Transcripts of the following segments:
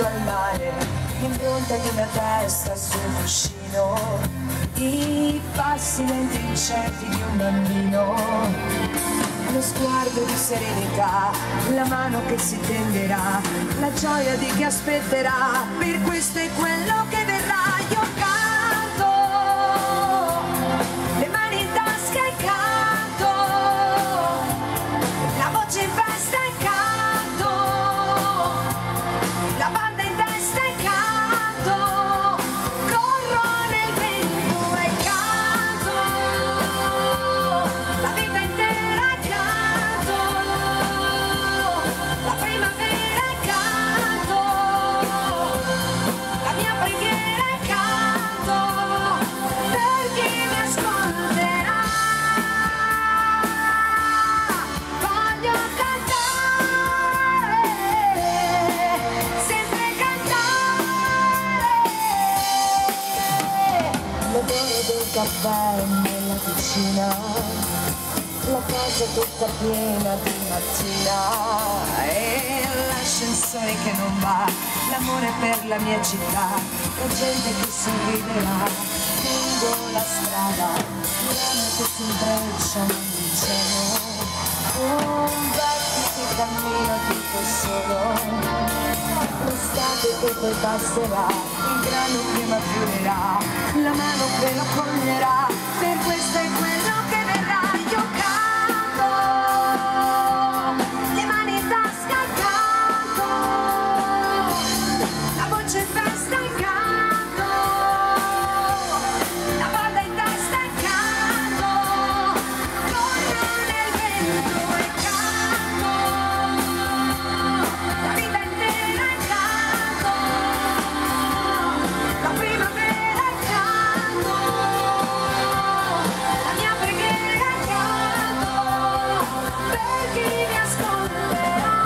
tutto al mare, l'impronta di una testa sul cuscino, i passi lenti e incerti di un bambino, lo sguardo di serenità, la mano che si tenderà, la gioia di chi aspetterà, per questo è quello che verrà. Io canto, le mani in tasca e canto, la voce in festa e canto, la banda in testa e canto, corro nel vento e canto, la vita intera e canto, la primavera e canto, la mia preghiera e canto, per chi mi ascolterà. Voglio cantare, sempre cantare, l'odore del caffè nella cucina, la casa tutta piena di mattina e l'ascensore che non va, l'amore per la mia città, la gente che sorriderà lungo la strada, le rame che si intrecciano nel cielo, un vecchio che cammina tutto solo, l'estate che poi passerà, il grano che maturerà, la mano che lo coglierà, per questo è quello che verrà. Io canto, le mani in tasca e canto, la voce in festa e canto, la banda in testa e canto, corro nel vento e canto, la vita intera e canto, la primavera e canto, la mia preghiera e canto, per chi mi ascolterà.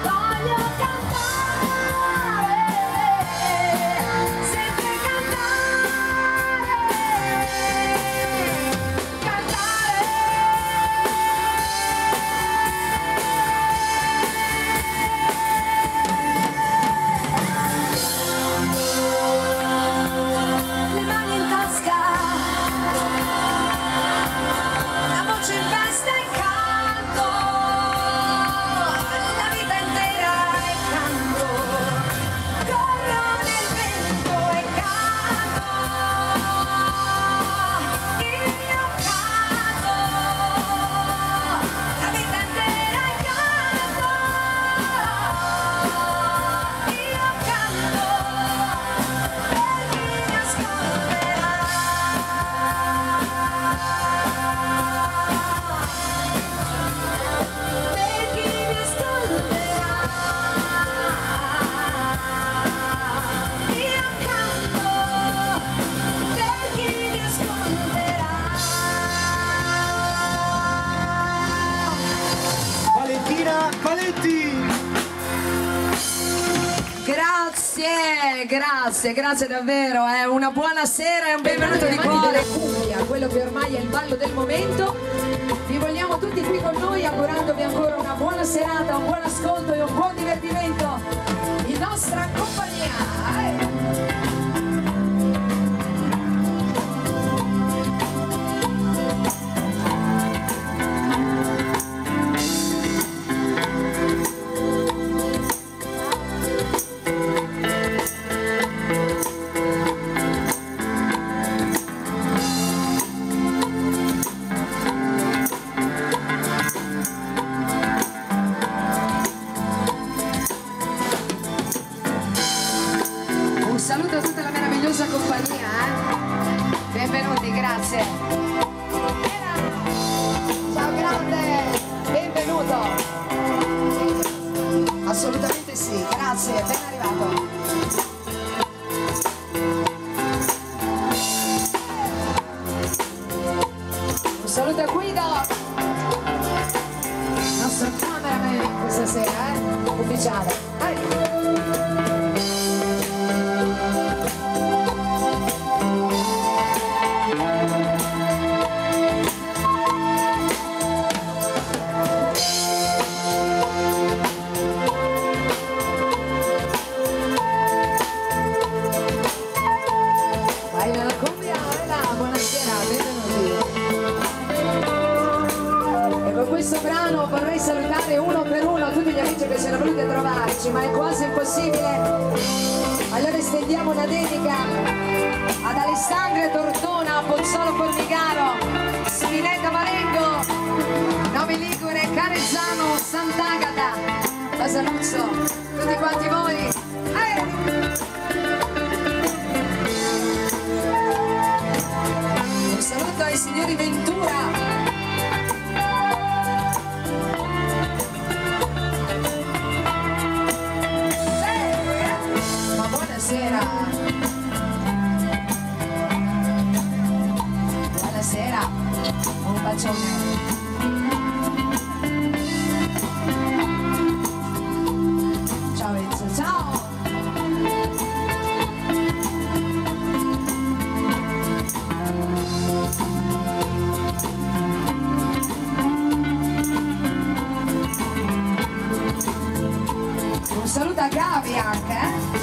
Voglio cantare, sempre cantare, cantare. Le mani in tasca, la voce in festa e canto, la vita intera e canto, corro nel vento e canto, io canto, la vita intera e canto, io canto, per chi mi ascolterà. Per chi mi ascolterà, io canto, per chi mi ascolterà. Valentina Paletti. Grazie davvero, una buona sera e un benvenuto di cuore. Cumbia, quello che ormai è il ballo del momento. Vi vogliamo tutti qui con noi, augurandovi ancora una buona serata, un buon ascolto e un buon divertimento in nostra compagnia. Un saluto a tutta la meravigliosa compagnia, benvenuti, grazie. Ciao grande, benvenuto. Assolutamente sì, grazie, ben arrivato. Un saluto a Guido, nostro cameraman questa sera, ufficiale. salutare uno per uno tutti gli amici che sono venuti a trovarci, ma è quasi impossibile. Allora estendiamo una dedica ad Alessandria Tortona, Pozzolo Formigaro, Spinetta Marengo, Novi Ligure, Carezzano, Sant'Agata, Basaluzzo, tutti quanti voi. Un saluto ai signori Ventura. Buonasera. Buonasera. Un bacione. Ciao Enzo, ciao. Un saluto a Gavi anche,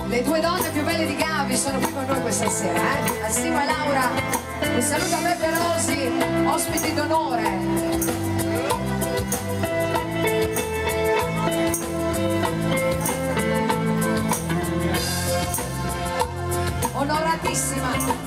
Le due donne più belle di Gavi sono qui con noi questa sera, a Simo e Laura. Un saluto a Beppe Rosi, ospiti d'onore. Onoratissima.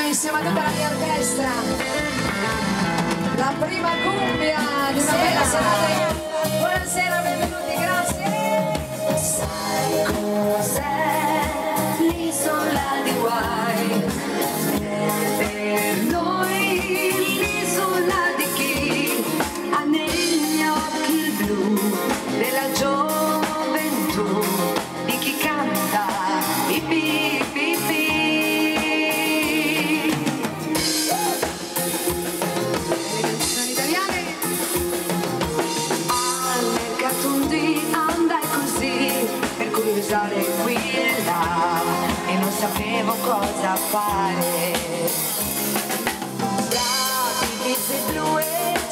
Insieme a tutta la mia orchestra, la prima cumbia di una bella serata. Buonasera, benvenuti, grazie. Sai cos'è l'isola di guai? Per noi l'isola di chi ha negli occhi il blu della gioventù, di chi canta i pi pi pi. Qui e là e non sapevo cosa fare. Da divise blu e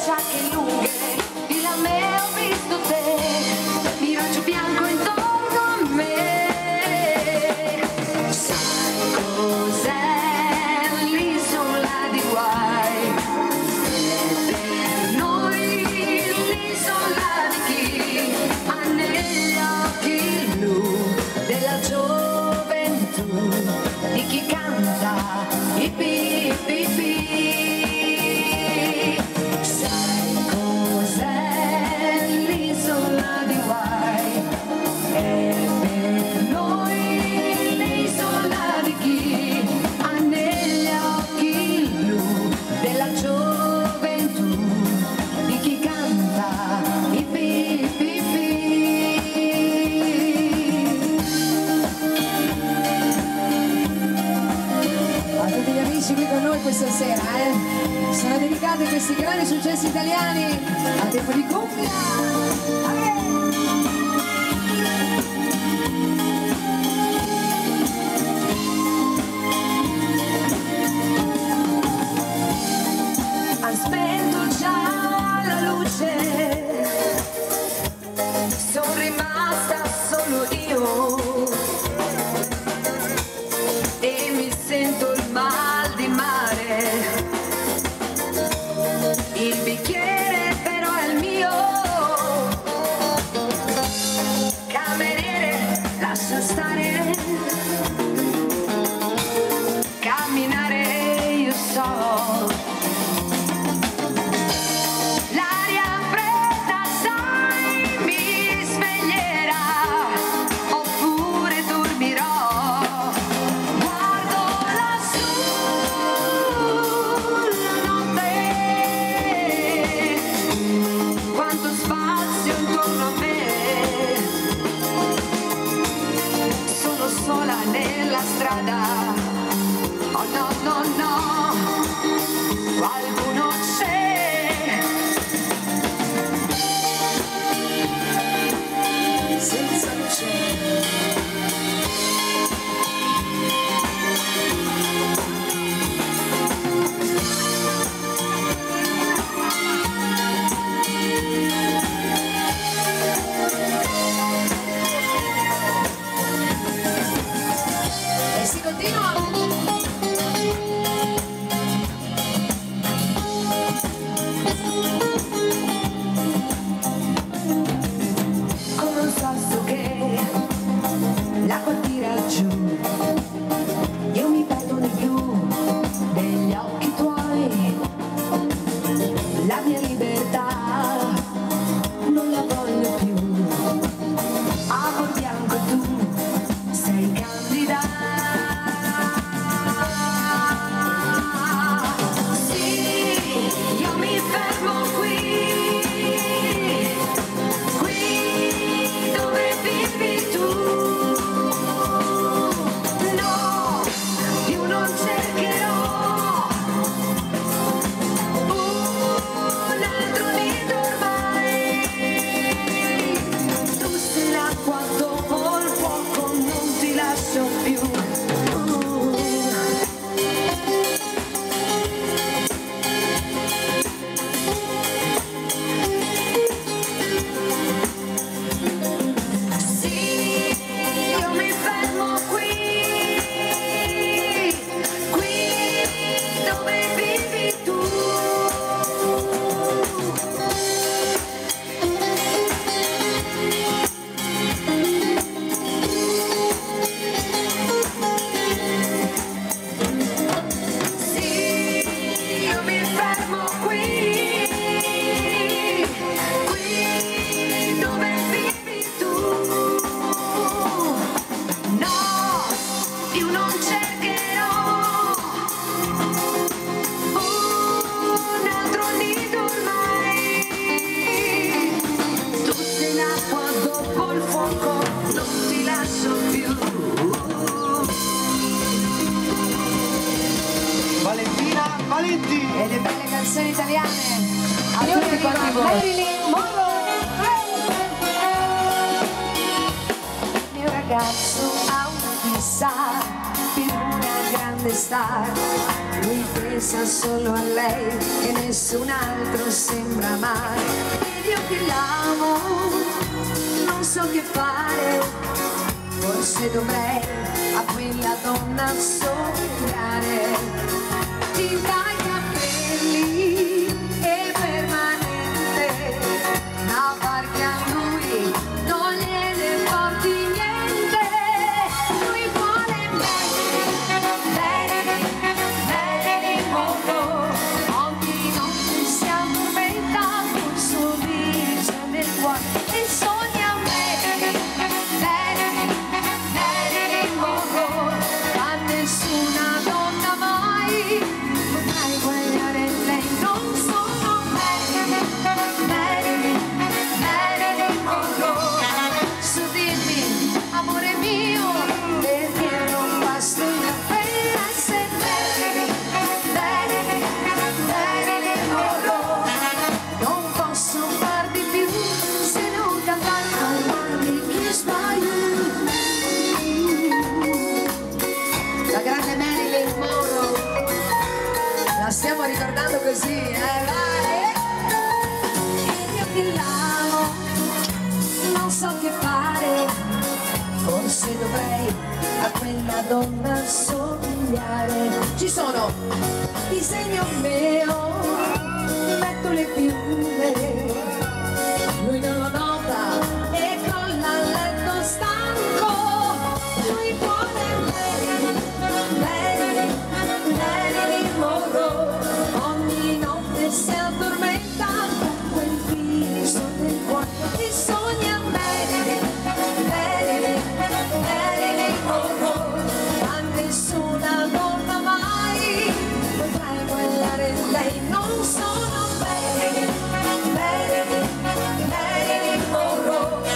giacche lunghe, di là me ho visto te, miraggio bianco intorno a me. Sai cos'è l'isola di guai? Per noi l'isola di chi ha negli occhi il blu della gioventù, di chi canta i pi pi pi. Sai cos'è l'isola di guai? È per noi l'isola di chi ha negli occhi il blu della gioventù, di chi canta i pi pi pi. Qui con noi questa sera, sono dedicati questi grandi successi italiani a tempo di cumbia. strada. Oh no, no, no, qualcuno c'è, senza luce. E si continua. Come un sasso che l'acqua tira giù, io mi perdo di più degli occhi tuoi. La mia libertà non la voglio più. Amor bianco, tu sei candida. Sì, io mi fermo qui, qui dove vivi tu. No, più non cercherò un altro nido ormai. Tu sei l'acqua dopo il fuoco, non ti lascio più. Sì, io mi fermo qui, qui dove vivi tu. Sì, io mi fermo qui, qui dove vivi tu. No, più non cercherò un altro nido ormai. Tu sei l'acqua dopo il fuoco, non ti lascio più. Valentina Valenti. E le belle canzoni italiane a Signori, tutti quanti voi. Marilyn Monroe. Il mio ragazzo ha una fissa per una grande star. Lui pensa solo a lei e nessun altro sembra amare. Ed io che l'amo non so che fare. Forse dovrei a quella donna somigliare. Tinta ai capelli e permanente, ma perché a lui non gliene porti niente. Lui vuole bene, bene Monroe. Ogni notte si addormenta col suo viso nel cuore e sogna bene, bene Monroe. A nessuna donna mai potrai guardare lei. Non sono bene Monroe. Su dimmi, amore mio, perché non basta una pena se bene Monroe. Non posso far di più se non cantare con i Kiss by You. La grande Marilyn Monroe, la stiamo ricordando così, vai! Io che l'amo, non so che fare, forse dovrei a quella donna somigliare. Ci sono, disegno mio, metto le piume, lui non lo nota e crolla a letto stanco. Lui vuole Marilyn Monroe. Ogni notte si addormenta con quel viso nel cuore e sogna Marilyn Monroe. A nessuna donna mai potrai guardare lei. Non sono Marilyn Monroe.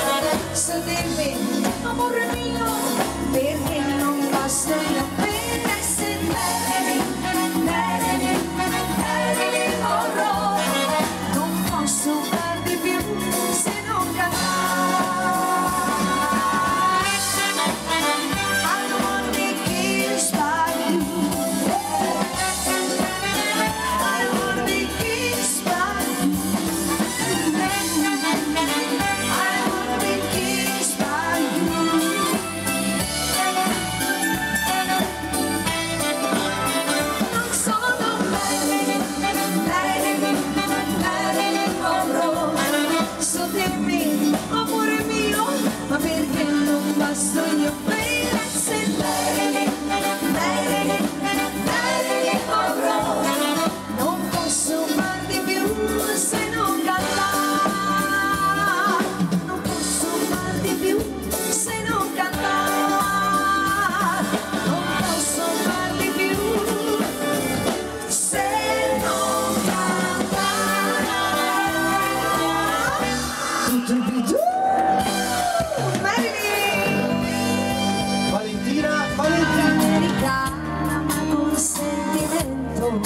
So dimmi, amore mio, perché non va basta io per essere Marilyn Monroe. Non posso far di più se non cantare. I don't wanna be kissed by you. I don't wanna be kissed by you. Amore mio, ma perché non basto io per essere Marilyn Monroe? Non posso far di più se non cantare. Non posso far di più se non cantare. Non posso far di più se non cantare. Tutto il video. Valentina, Valentina. Americana ma con sentimento,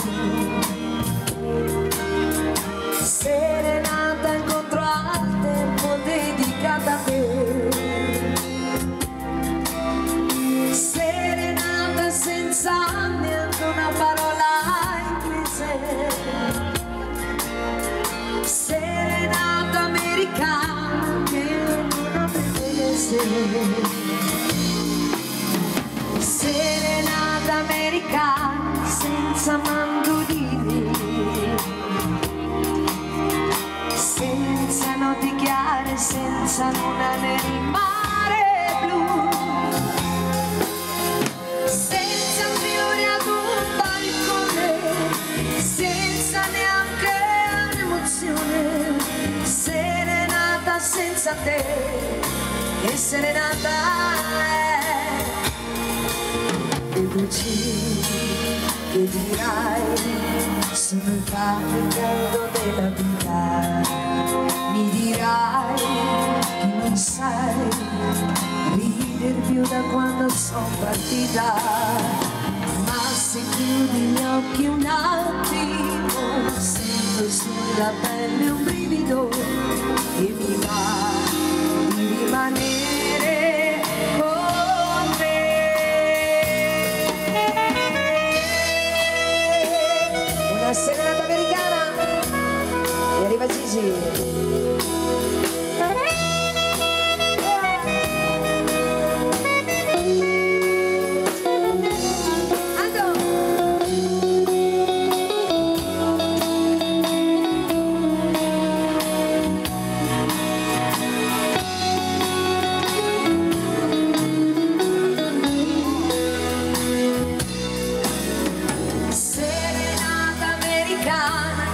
serenata incontro al tempo dedicata a te, serenata senza neanche una parola inglese, serenata americana che non ha pretese. Serenata americana senza mandolini, senza note chiare, senza luna nel mare blu, senza fiori ad un balcone, senza neanche un'emozione. Serenata senza te, che serenata è? E bugie che dirai sono il caldo della vita. Mi dirai che non sai ridere più da quando sono partita, ma se chiudi gli occhi un attimo sento sulla pelle un brivido e mi va di rimanere con me. Una serenata americana e arriva Gigi.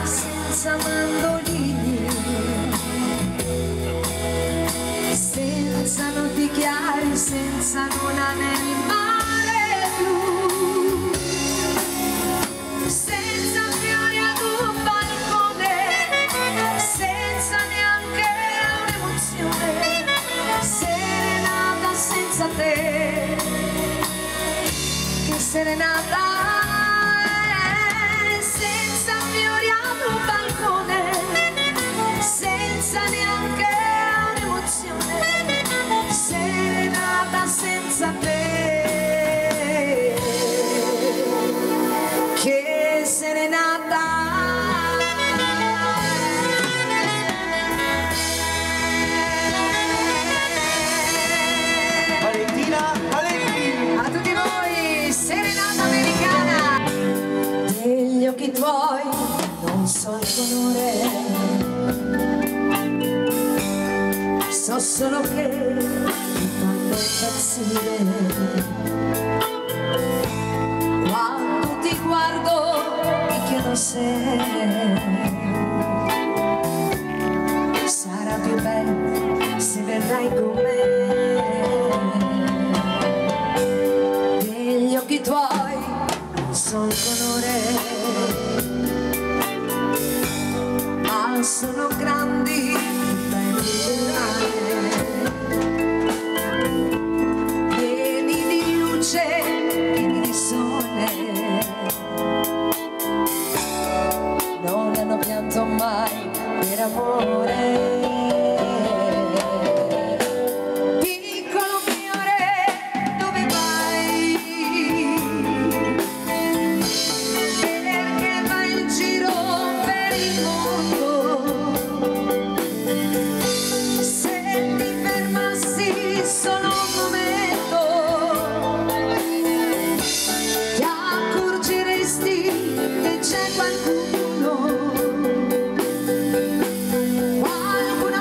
Senza mandolini, senza noti chiari, senza luna nel mare blu, senza fiori ad un balcone, senza neanche un'emozione. Serenata senza te, che serenata è? Senza fiori ad un balcone, senza neanche un'emozione. Serenata senza te, che serenata è? Valentina, Valentina. A tutti voi, serenata americana. Degli occhi tuoi non so il colore, so solo che mi fanno impazzire. Quando ti guardo mi chiedo se sarà più bello se verrai con me. Degli occhi tuoi non so il colore, ma sono grandi, belli del mare, pieni di luce solo un momento ti accorgeresti che c'è qualcuno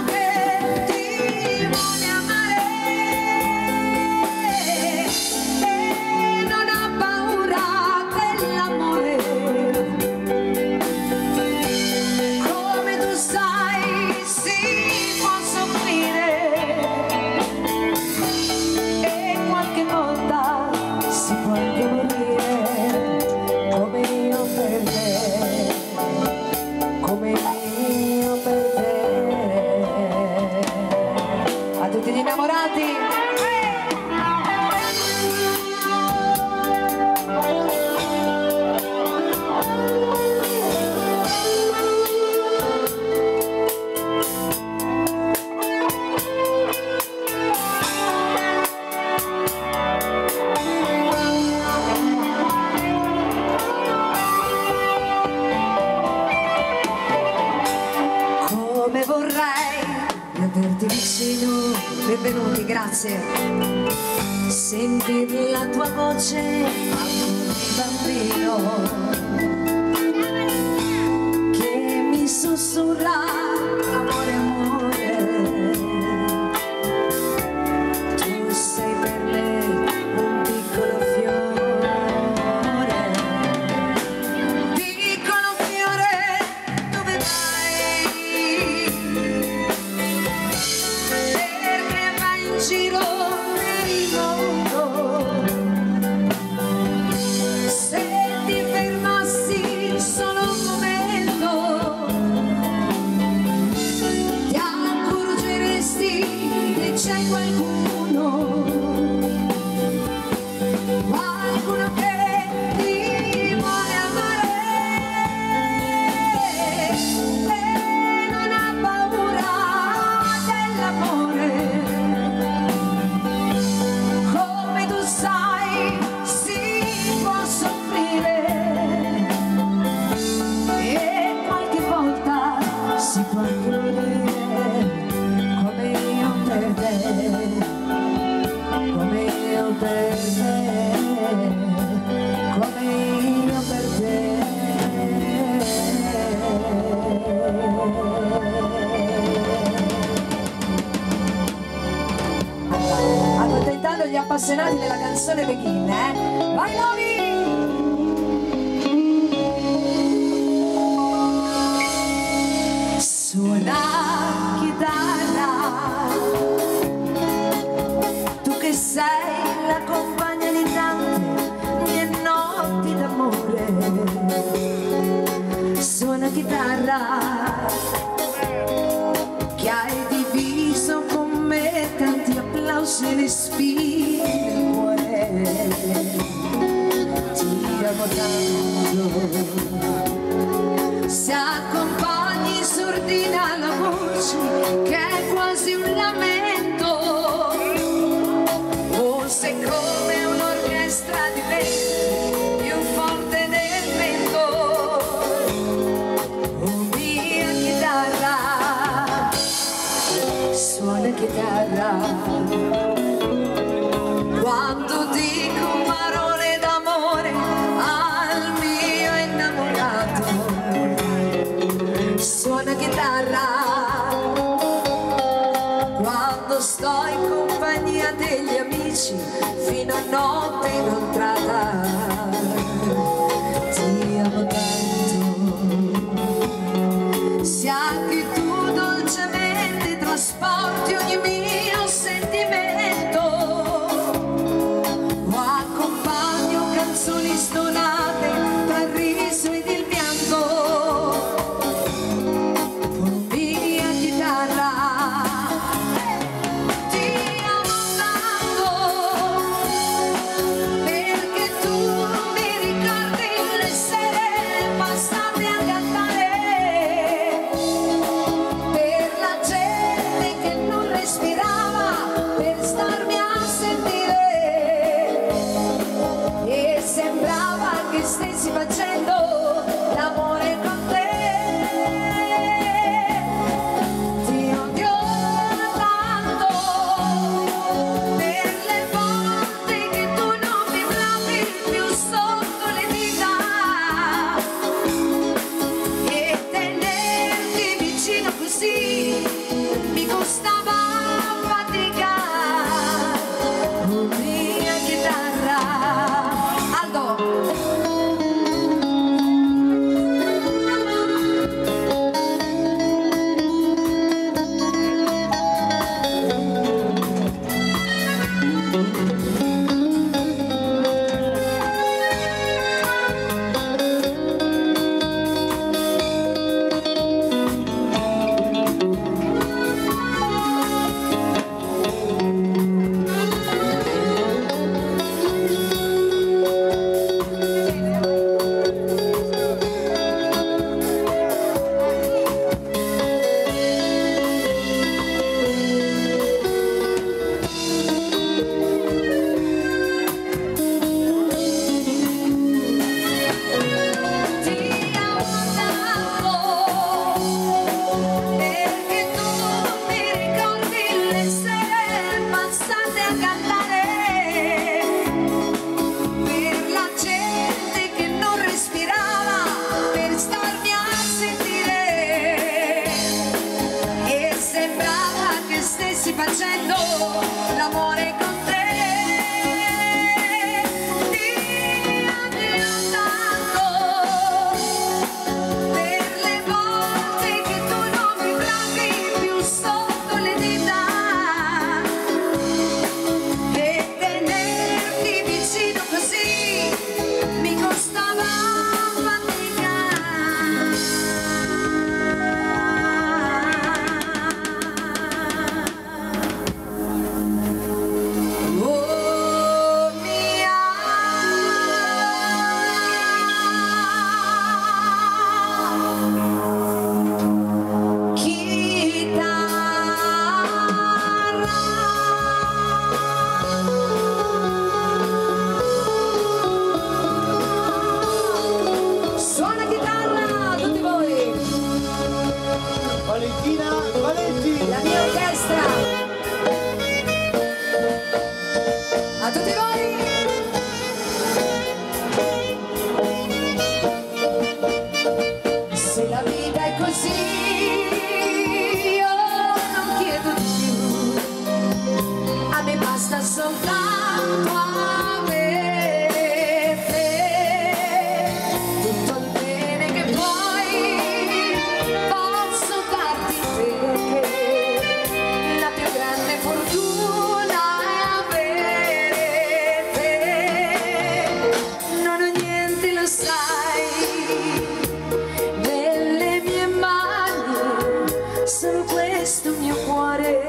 che ti vuole amare e non ha paura dell'amore. Come tu sai si può soffrire e qualche volta si può anche morire, come io per te, come io per te. A tutti gli innamorati, come vorrei averti vicino. Benvenuti, grazie. Sentire la tua voce ancora di bambino che mi sussurra amore, amore. Tu sei per me un piccolo fiore, piccolo fiore, dove vai? Perché vai in giro per il mondo? Se ti fermassi solo un momento ti accorgeresti che c'è qualcuno che ti vuole amare e non ha paura dell'amore. Come tu sai si può soffrire e qualche volta si può anche morire, come io per te, come io per te, come io per te. Accontentando gli appassionati della canzone Begin, vai Novi! Suona chitarra, tu che sei la compagna di tante mie notti d'amore. Suona chitarra, che hai diviso con me tanti applausi e respiri nel cuore. Ti amo tanto, se accompagni sordina la voce che è quasi un lamento, o se come un'orchestra di venti più forte del vento. Oh mia chitarra, suona chitarra, quando dico parole d'amore al mio innamorato. Suona chitarra, quando sto in compagnia degli amici fino a notte inoltrata. Ti amo tanto, se anche tu dolcemente trasporti ogni mio sentimento, o accompagno canzoni stonate tra il riso ed il pianto. Oh mia chitarra, ti amo tanto, perché tu mi ricordi le sere passate a cantare per la gente che non respirava per starmi a sentire, e sembrava che stessi facendo l'amore con te. Ti odio tanto, basta soltanto avere te, tutto il bene che vuoi posso darti, perché la più grande fortuna è avere te. Non ho niente, lo sai, nelle mie mani, solo questo mio cuore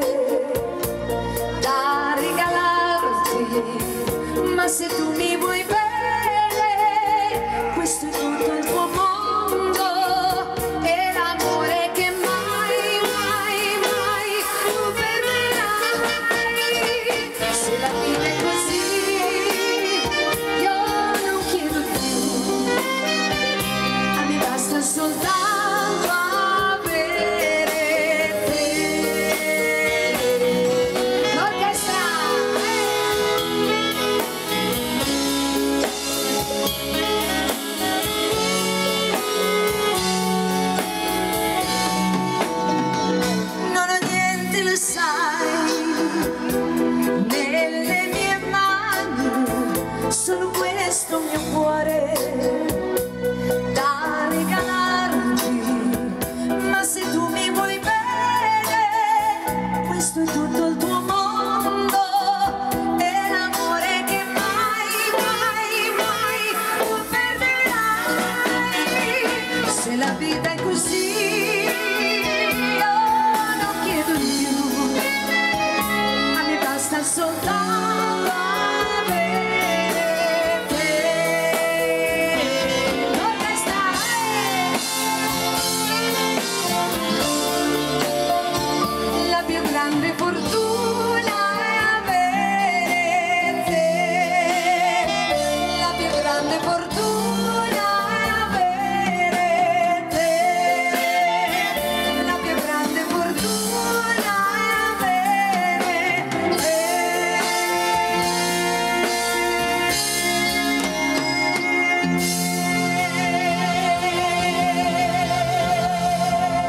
da regalarti, ma se tu mi vuoi bene, questo è tutto il tuo mondo e l'amore che mai, mai, mai tu perderai. Se la vita è così, io non chiedo più, a me basta soltanto avere te. L'orchestra! Non ho niente, lo sai, nelle mie mani, solo questo mio cuore da regalarti, ma se tu mi vuoi bene, questo è tutto il tuo mondo e l'amore che mai, mai, mai tu perderai. Se la vita è così, io non chiedo di più, a me basta soltanto avere te. Dove stai? La più grande fortuna è avere te. La più grande fortuna è avere te. La più grande fortuna è avere te.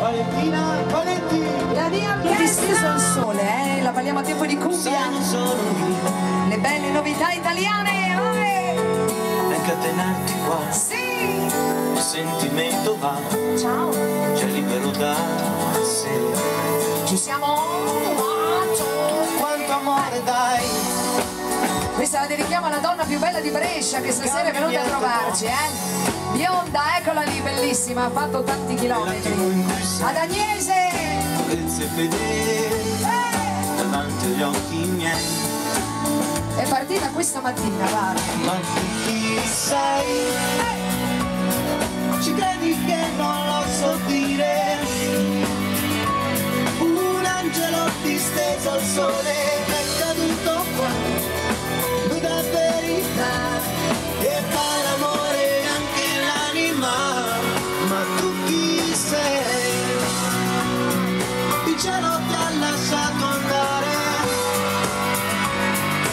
Valentina Valenti. La mia disteso al sole, la balliamo a tempo di cumbia. Le belle novità italiane, E catenarti qua, sì! il sentimento va, Ciao! c'è libero da sé. Ci siamo! Quanto amore dai. Questa la dedichiamo alla donna più bella di Brescia che stasera è venuta a trovarci, Bionda, eccola lì, bellissima, ha fatto tanti chilometri. Ad Agnese! Potesse vedere davanti agli occhi miei, È partita questa mattina, guarda. Ma tu chi sei? Ci credi che non lo so dire? Un angelo disteso al sole è caduto qua, nuda verità, e fa l'amore anche l'anima. Ma tu chi sei? Il cielo ti ha lasciato andare,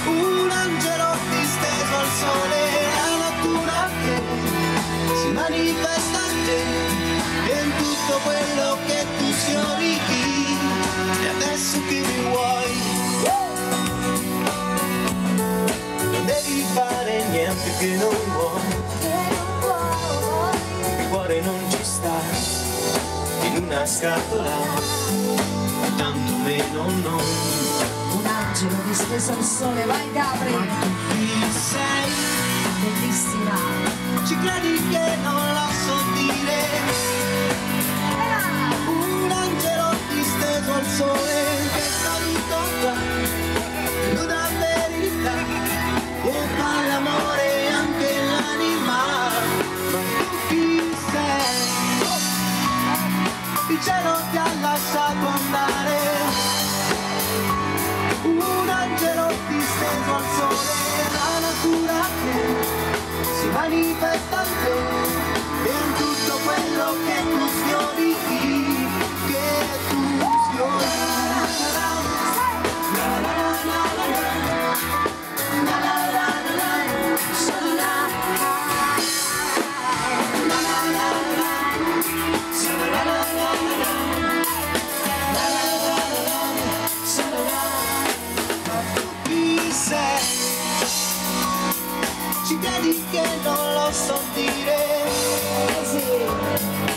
un angelo disteso al sole, la natura che si manifesta in te e in tutto quello che tu sfiori. E adesso che mi vuoi? Non devi fare niente che non vuoi, il cuore non ci sta in una scatola, tanto meno non. Un angelo disteso al sole, vai Gabri! Ma tu chi sei? Bellissima! Ci credi che non la so dire? Un angelo disteso al sole che è caduto qua, nuda verità, e fa l'amore anche l'anima. Ma tu chi sei? Il cielo ti ha lasciato andare, un angelo disteso al sole, la natura che si manifesta in te e in tutto quello che tu sfiori, che tu sfiori. ci credi che non lo so dire?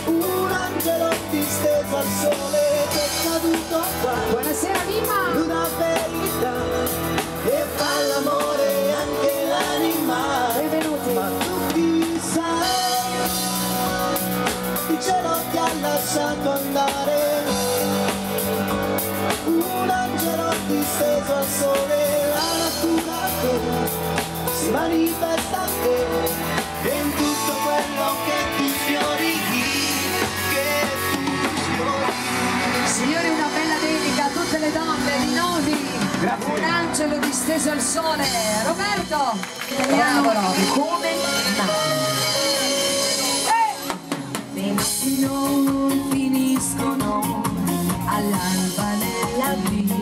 Un angelo disteso al sole che è caduto qua. Buonasera Mimma! Una verità e fa l'amore anche l'anima. Benvenuti! Ma tu chi sei? Il cielo ti ha lasciato andare. Un angelo disteso al sole, la natura che si manifesta a te e in tutto quello che tu fiori, che tu fiori. Signori, una bella dedica a tutte le donne di Novi. Grazie. Un angelo disteso al sole. Roberto, bravo Roby, come le notti non finiscono all'alba nella via.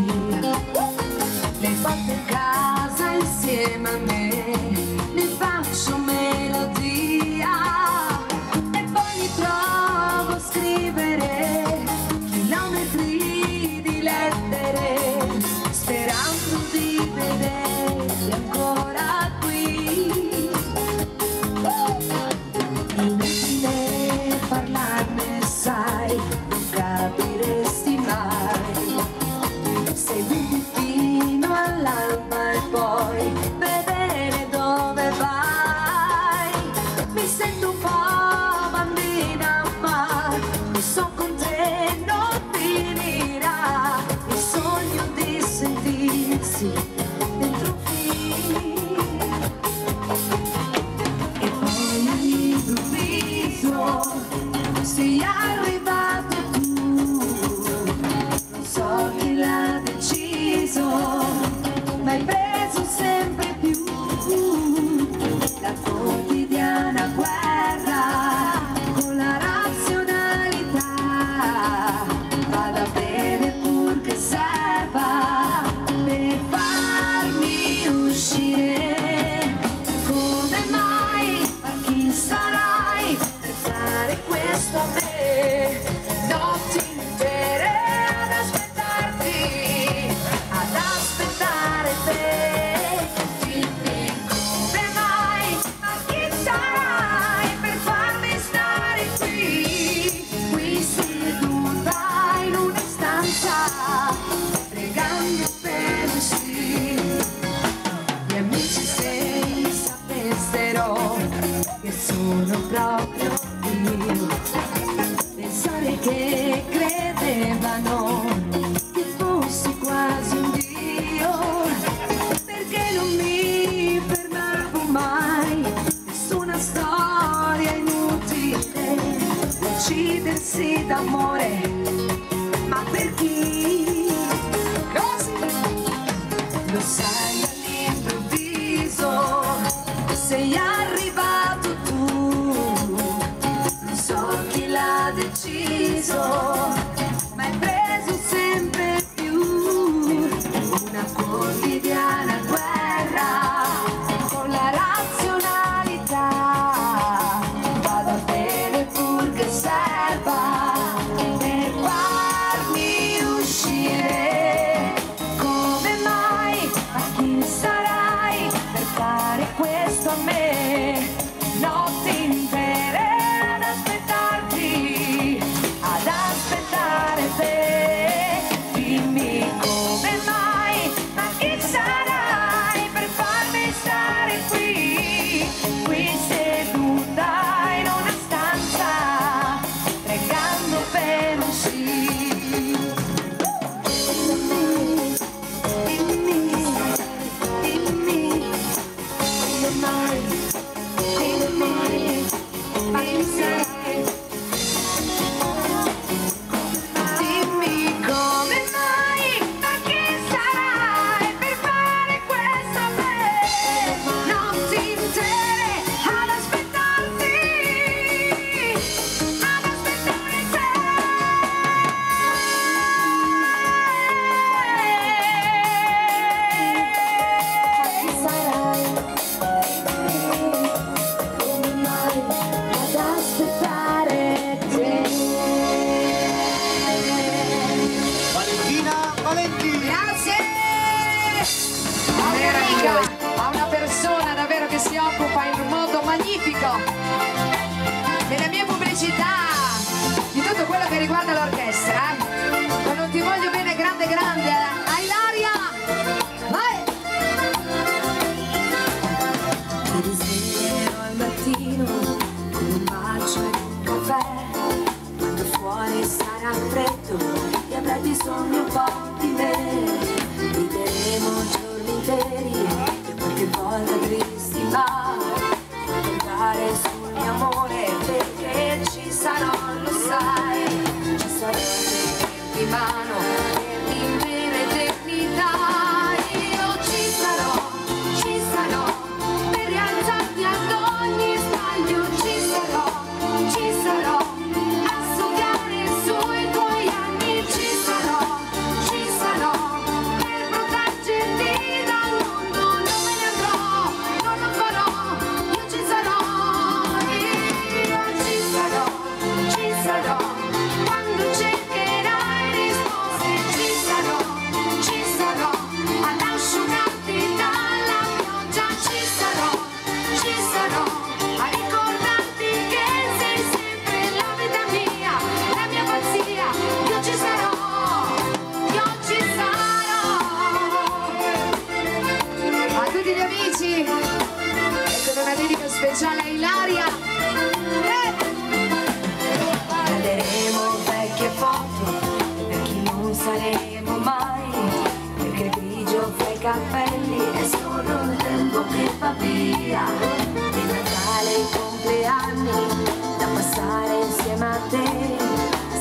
Le porto in casa insieme a me, ne faccio melodia e poi mi trovo a scrivere chilometri di lettere, sperando di vederti ancora qui. Inutile parlarne, sai, non capiresti mai. Seguiti fino all'alba e poi vedere dove vai. Mi sento un po' bambina, ma so con te non finirà. Il sogno di sentirsi dentro un film. E poi all'improvviso sei arrivato tu. Non so chi l'ha deciso, ma hai preso sempre più la quotidiana guerra con la razionalità. Vada bene pur che serva per farmi uscire. Come mai? Ma chi sarai per fare questo a me? Notti intere ad aspettare te. Dimmi come mai? Ma chi sarai per farmi stare qui? Qui seduta in una stanza, pregando per uscire. Gli amici se sapessero che sono proprio io, pensare che credevano che fossi quasi un dio, perché non mi fermavo mai. Nessuna storia inutile, uccidersi d'amore, ma per chi? Così lo sai, all'improvviso sei arrivato tu. Non so chi l'ha deciso, ma hai preso sempre più una quotidiana guerra con la razionalità. Vada bene pur che serva per farmi uscire. Come mai? Ma chi sarai per fare questo a me? Notti intere ad aspettare te. Dimmi come mai? Ma chi sarai per farmi stare qui? Qui seduta in una stanza, pregando per uscire. Dimmi come mai? pubblico, delle mie pubblicità, di tutto quello che riguarda l'orchestra, ma non ti voglio bene grande grande, a Ilaria, vai! Mi risveglierò al mattino con un bacio e un caffè, quando fuori sarà freddo e avrai bisogno un po' di me. Rideremo giorni interi e qualche volta tristi, ma contare sul mio amore perché ci sarò, lo sai, ci sarò di mano per l'intera eternità. Io ci sarò per rialzarti ad ogni sbaglio, ci sarò a soffiare sui tuoi anni, ci sarò per proteggerti dal mondo, non me ne andrò, non lo farò, io ci sarò quando cercherai risposte, ci sarò ad asciugarti dalla pioggia, ci sarò a ricordarti che sei sempre la vita mia, la mia pazzia, io ci sarò. A tutti gli amici, e con una dedica speciale a Ilaria. Guarderemo vecchie foto per chi non saremo mai, perché il grigio fra i capelli è solo un tempo che va via. Il Natale e i compleanni da passare insieme a te,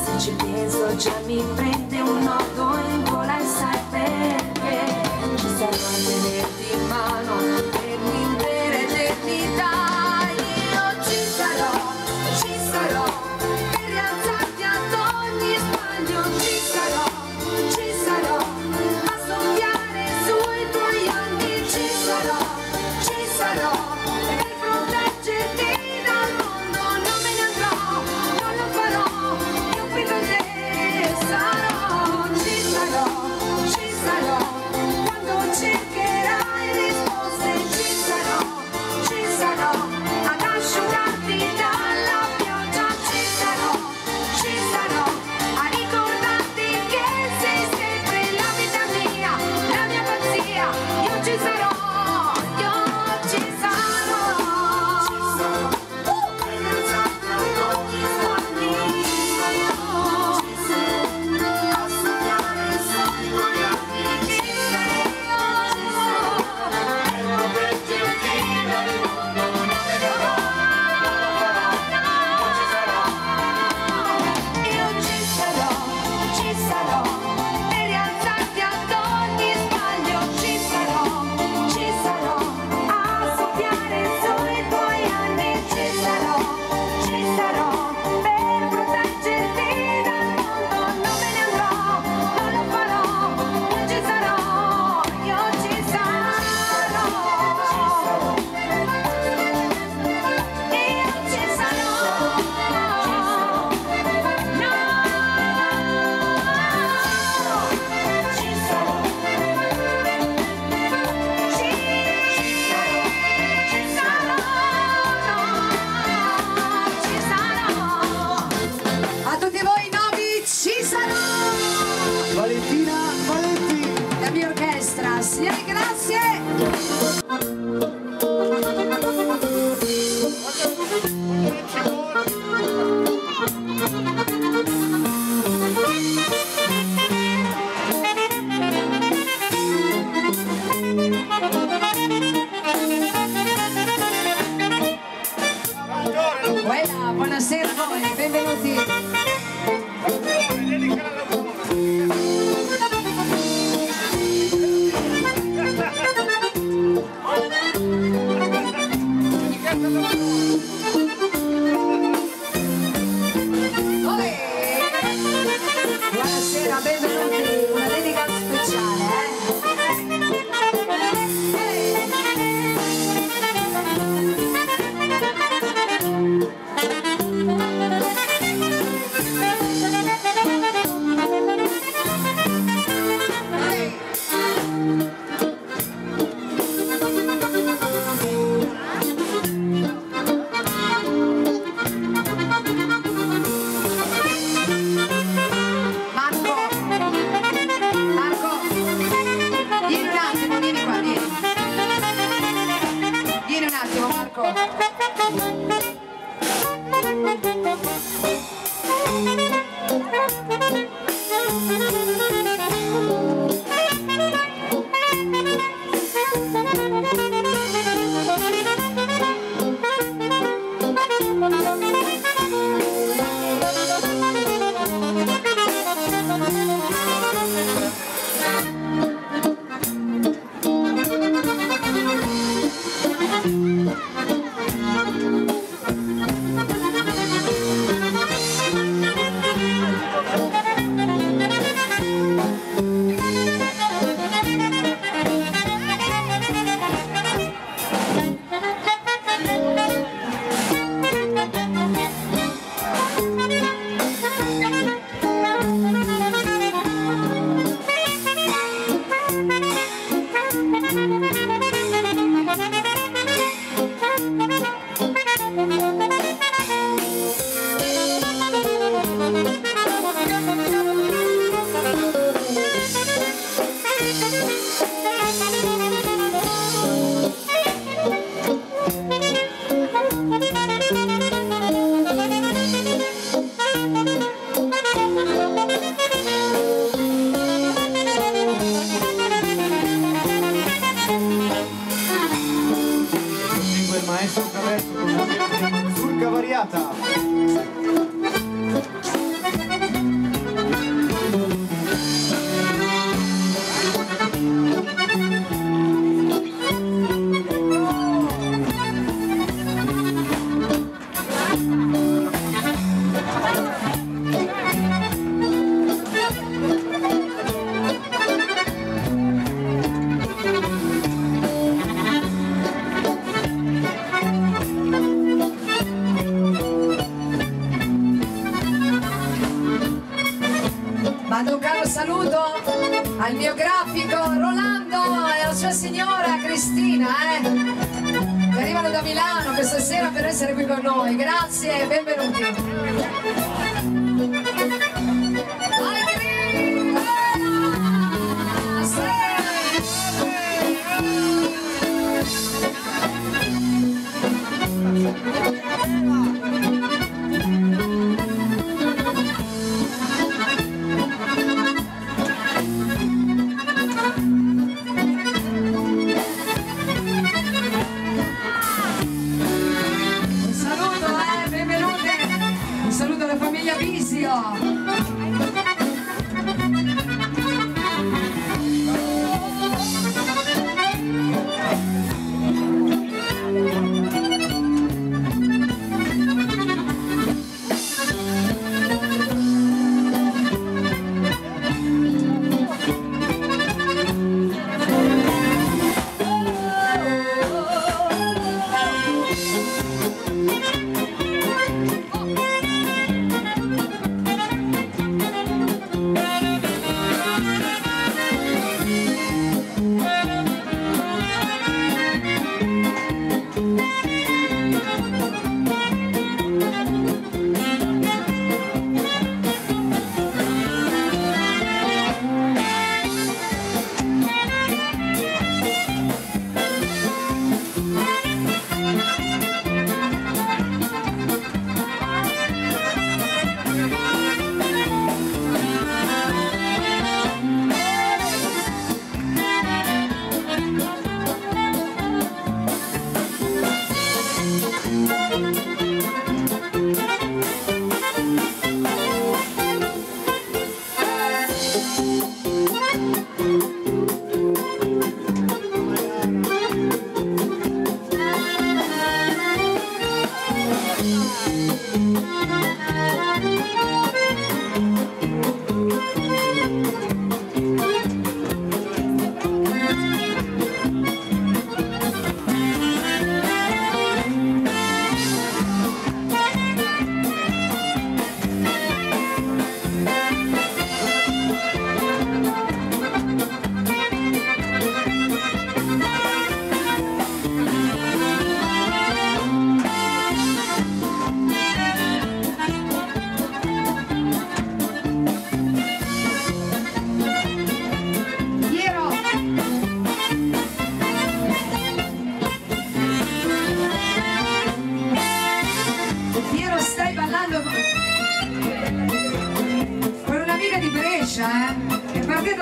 se ci penso già mi prende un nodo in gola e sai perché. Ci sarò a tenerti in mano per l'intera eternità. Io ci sarò per rialzarti ad ogni sbaglio, ci sarò a soffiare sui tuoi anni, ci sarò per proteggerti dal mondo, non me ne andrò, non lo farò, io qui con te sarò, ci sarò quando cercherai Marco. Mando un caro saluto al mio grafico Rolando e alla sua signora Cristina, che arrivano da Milano questa sera per essere qui con noi. Grazie e benvenuti. Un saluto alla famiglia Visio.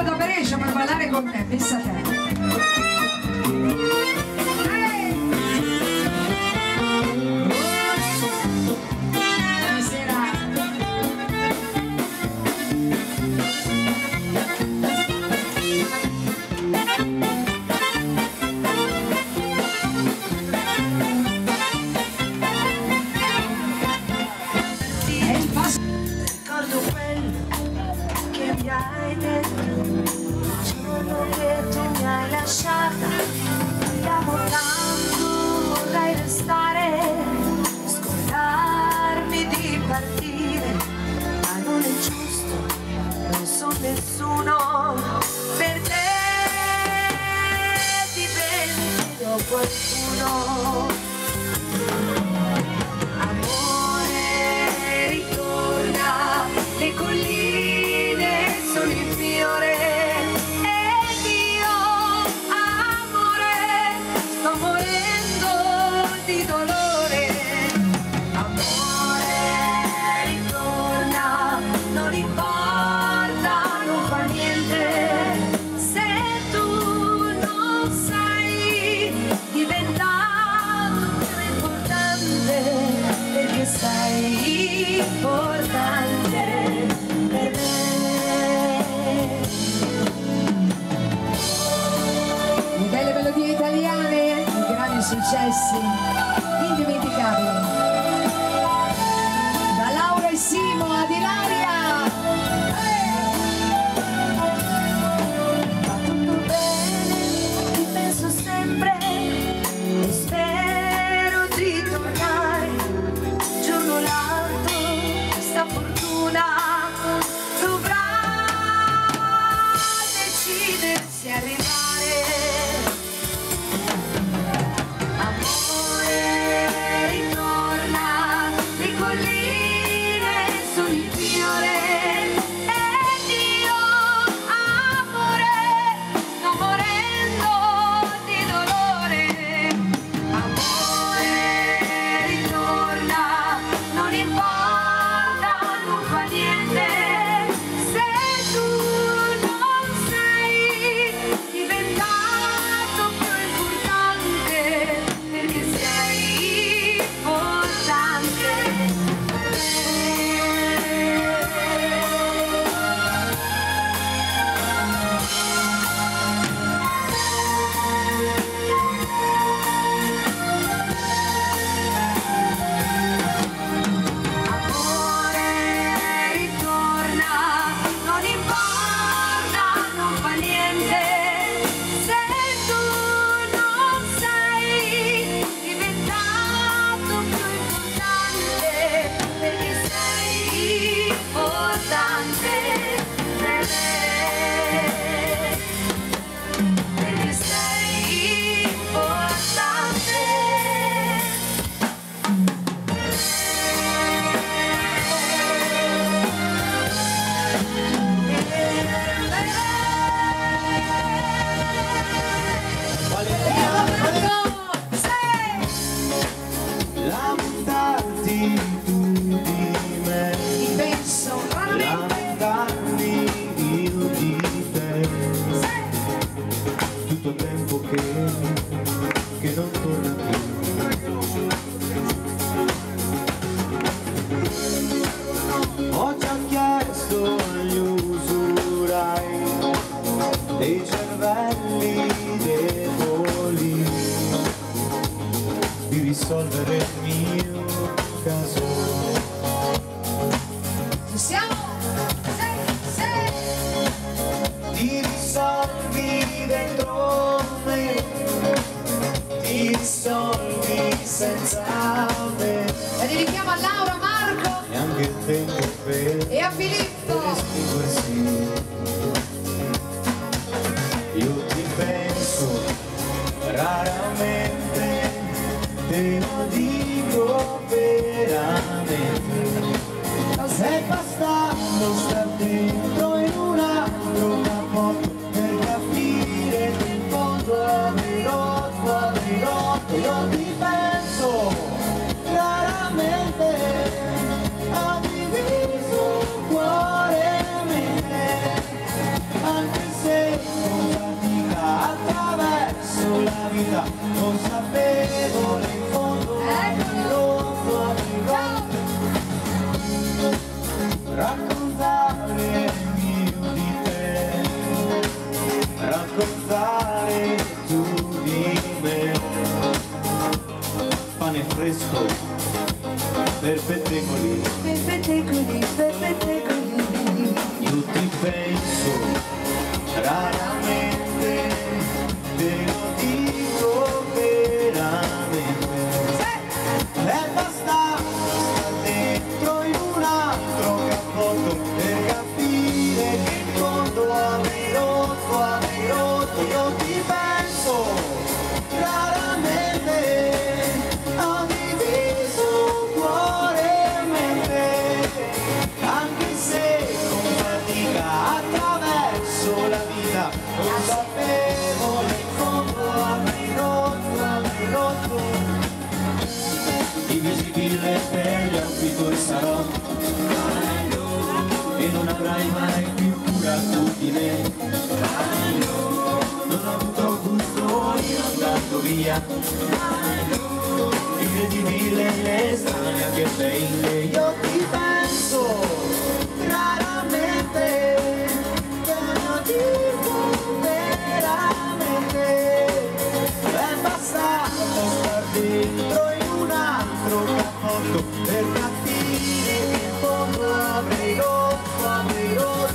Vengo da Brescia per ballare con te, pensa a te. Ricordo quello che mi hai detto il giorno che tu mi hai lasciata. Ti amo tanto, vorrei restare, scordarmi di partire, ma non è giusto, non sono nessuno per te, divento qualcuno. Le colline sono in fiore ed io, amore, sto morendo di dolore. Amore, ritorna, non importa, non fa niente. Se tu non sei diventato più importante, perché sei importante. Belle melodie italiane, grandi successi, indimenticabili. Da Laura e Simo ad Ilaria. Va tutto bene, ti penso sempre e spero di tornare. Giorno l'altro, questa fortuna dovrà decidersi a arrivare. Che non torna più. Ho già chiesto agli usurai dei cervelli deboli di risolvere il mio caso. Ci siamo? Ti risolvi dentro me, ti risolvi senza me. La dedichiamo a Laura, Marco Neanche il tempo per e a Filippo. estinguersi. Io ti penso raramente, te lo dico veramente. È bastato star dentro in un altro cappotto per capire che in fondo avrei rotto. Io ti penso raramente, ho diviso cuore e mente, anche se fresco per pettegoli. Per pettegoli, per pettegoli. Io ti penso raramente, te lo dico veramente. E basta star dentro in un altro cappotto per capire che in fondo avrei rotto, io ti penso raramente, ho diviso cuore e mente, anche se con fatica attraverso la vita, consapevole in fondo avrei rotto, invisibile per gli occhi tuoi sarò, e non avrai mai più cura tu di me. Non ho avuto gusto io andando via, incredibile l'estranea che sei. Io ti penso raramente, te lo dico veramente. È bastato star dentro in un altro cappotto per capire che in fondo avrei rotto. Io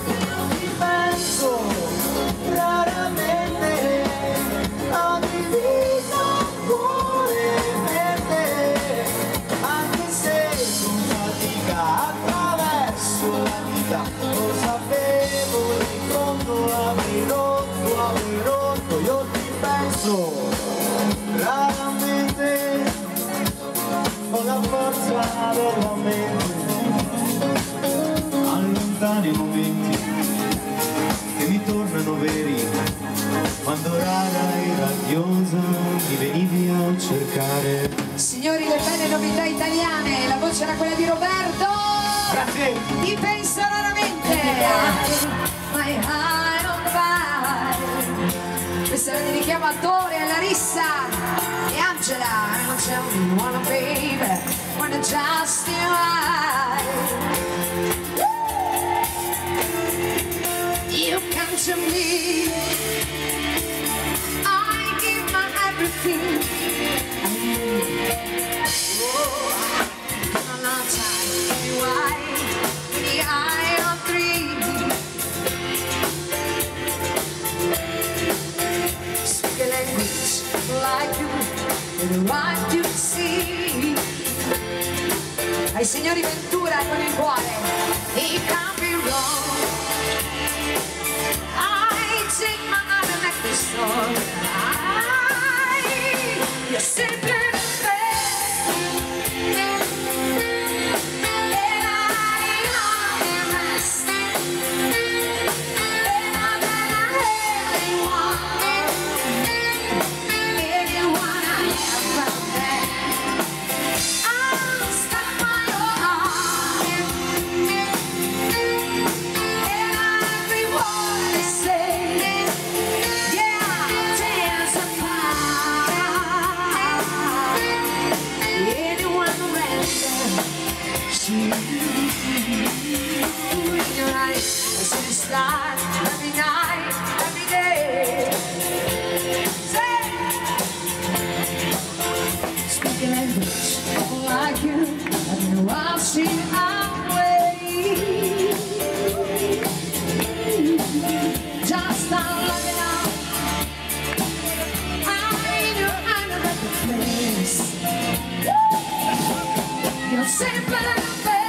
ti penso raramente, ho diviso cuore per te, anche se con fatica attraverso la vita, consapevole in fondo avrei rotto, io ti penso raramente, con la forza della mente, allontani i momenti che mi tornano veri, quando rara e radiosa mi venivi a cercare. Signori, le belle novità italiane, la voce era quella di Roberto. Grazie. Ti penso raramente. My eye on fire. Questa la dedichiamo a Tore, a Larissa e Angela. I don't tell me you wanna baby, wanna just you You come to me, I give my everything. Oh, come on now, time, you in the eye of three. Speak a language like you, with the right to see. Ai signori Ventura con il cuore, he can't be wrong. Take my hand and make this song. You're simply the best, and I am best, better than anyone I ever met. I'm stuck by your heart, and every word they say. You're right, I see the stars every night, every day. Speak a language like you, I know I'll see our way. Just don't let it out. I know I'm a better place. You're simple and the best.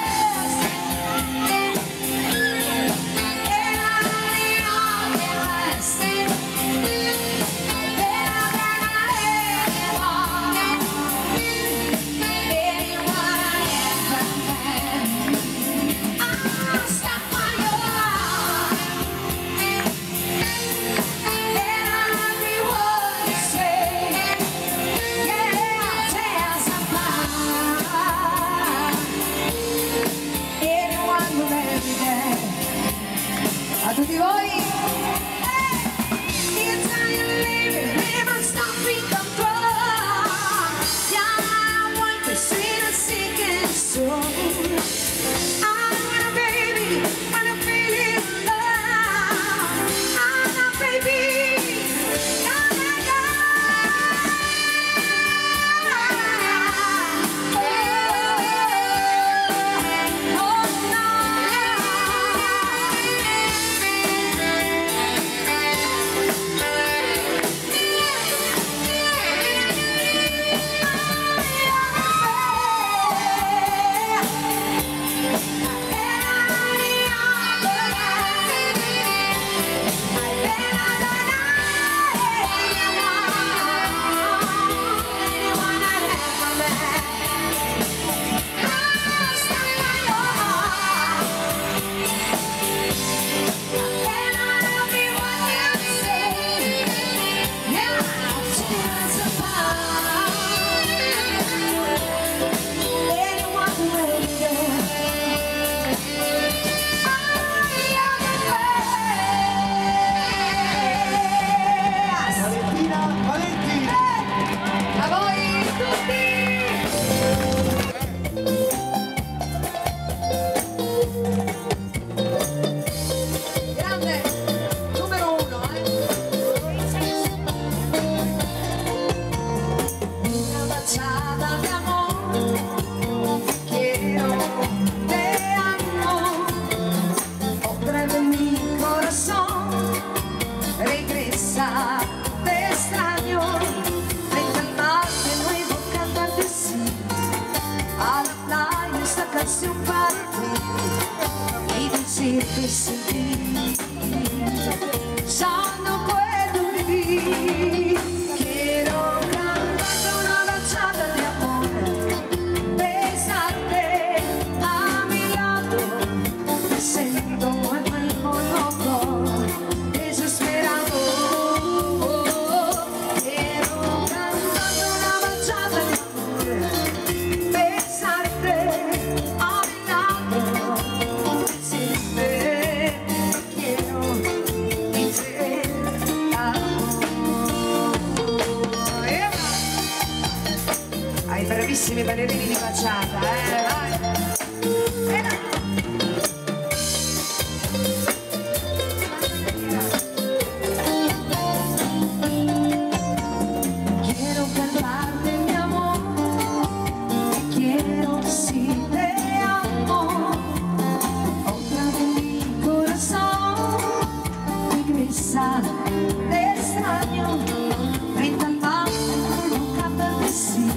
que sentir, ya no puedo vivir. Quiero cantarte una bachata de amor, besarte a mi lado, me siento muy loco, desesperado. Quiero cantarte una bachata de amor, besarte a mi lado, decirte que quiero y te amo. Ai bravissimi ballerini di bachata, vai! Quiero cantarte mi amor, te quiero si te amo, otra de mi corazón regresa, te extraño, frente al mar nunca perdí,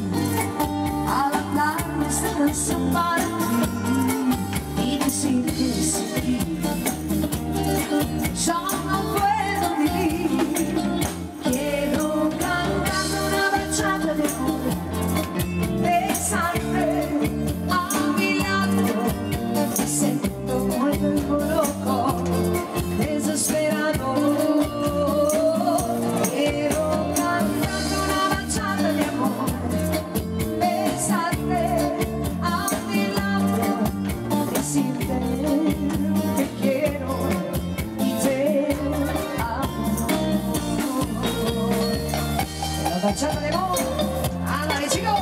al hablarme esta canción para ti y decir que sí, yo no puedo vivir. Quiero cantarte una bachata de amor, besarte a mi lado, me siento muy loco, desesperado. Quiero cantarte una bachata de amor, besarte a mi lado, decirte que quiero y te amo. La bachata de amor, ándale chico.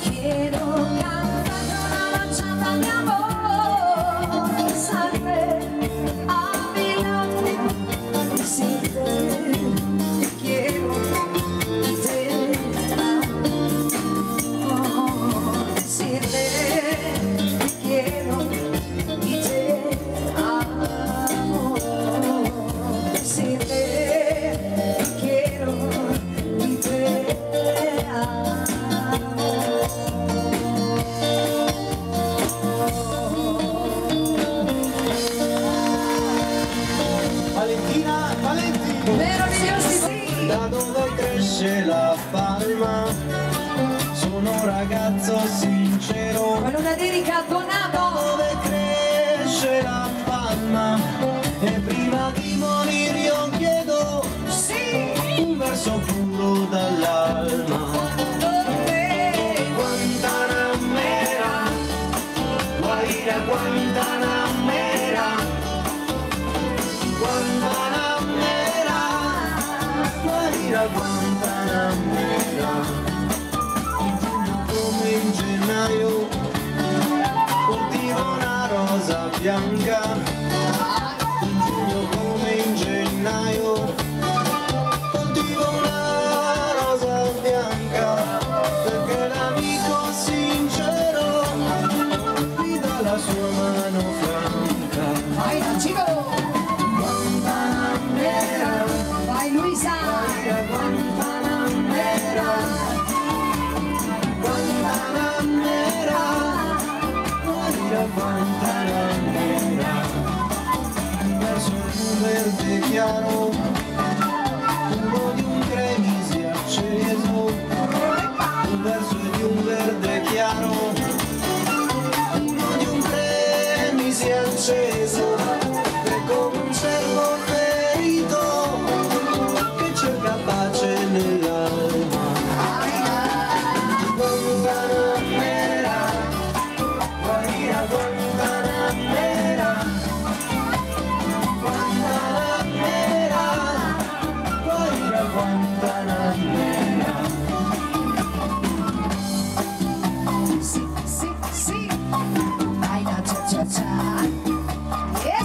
Quiero cantarte una bachata de amor, besarte a mi lado, decirte que quiero y te amo. Decirte que quiero y te amo. Decirte que quiero y te amo. Valentina, Valentina, Meravigliosi! da dove cresce la palma, sono un ragazzo sincero. Con una dedica a Donato. Dove cresce la palma e prima di morire io chiedo Sì! un verso puro dall'alma. Guantanamera, Guaira Guantanamera, Guantanamera, Guaira Guantanamera. In giugno come in gennaio coltivo una rosa bianca. In giugno come in gennaio coltivo una rosa bianca, perché l'amico sincero mi dà la sua mano franca. Vai Chico! Guantanamera, Vai Luisa! Guantanamera, Guantanamera, Guaira Guantanamera. Verso un verde chiaro, uno di un cremisi acceso, un verso di un verde chiaro, uno di un cremisi acceso, è come un cervo ferito che cerca pace nell'alma. Guantanamera, Guaira Guantanamera, Guantanamera, Guaira Guantanamera. Sì, sì, sì! Vai la cia cia cia! Yeah!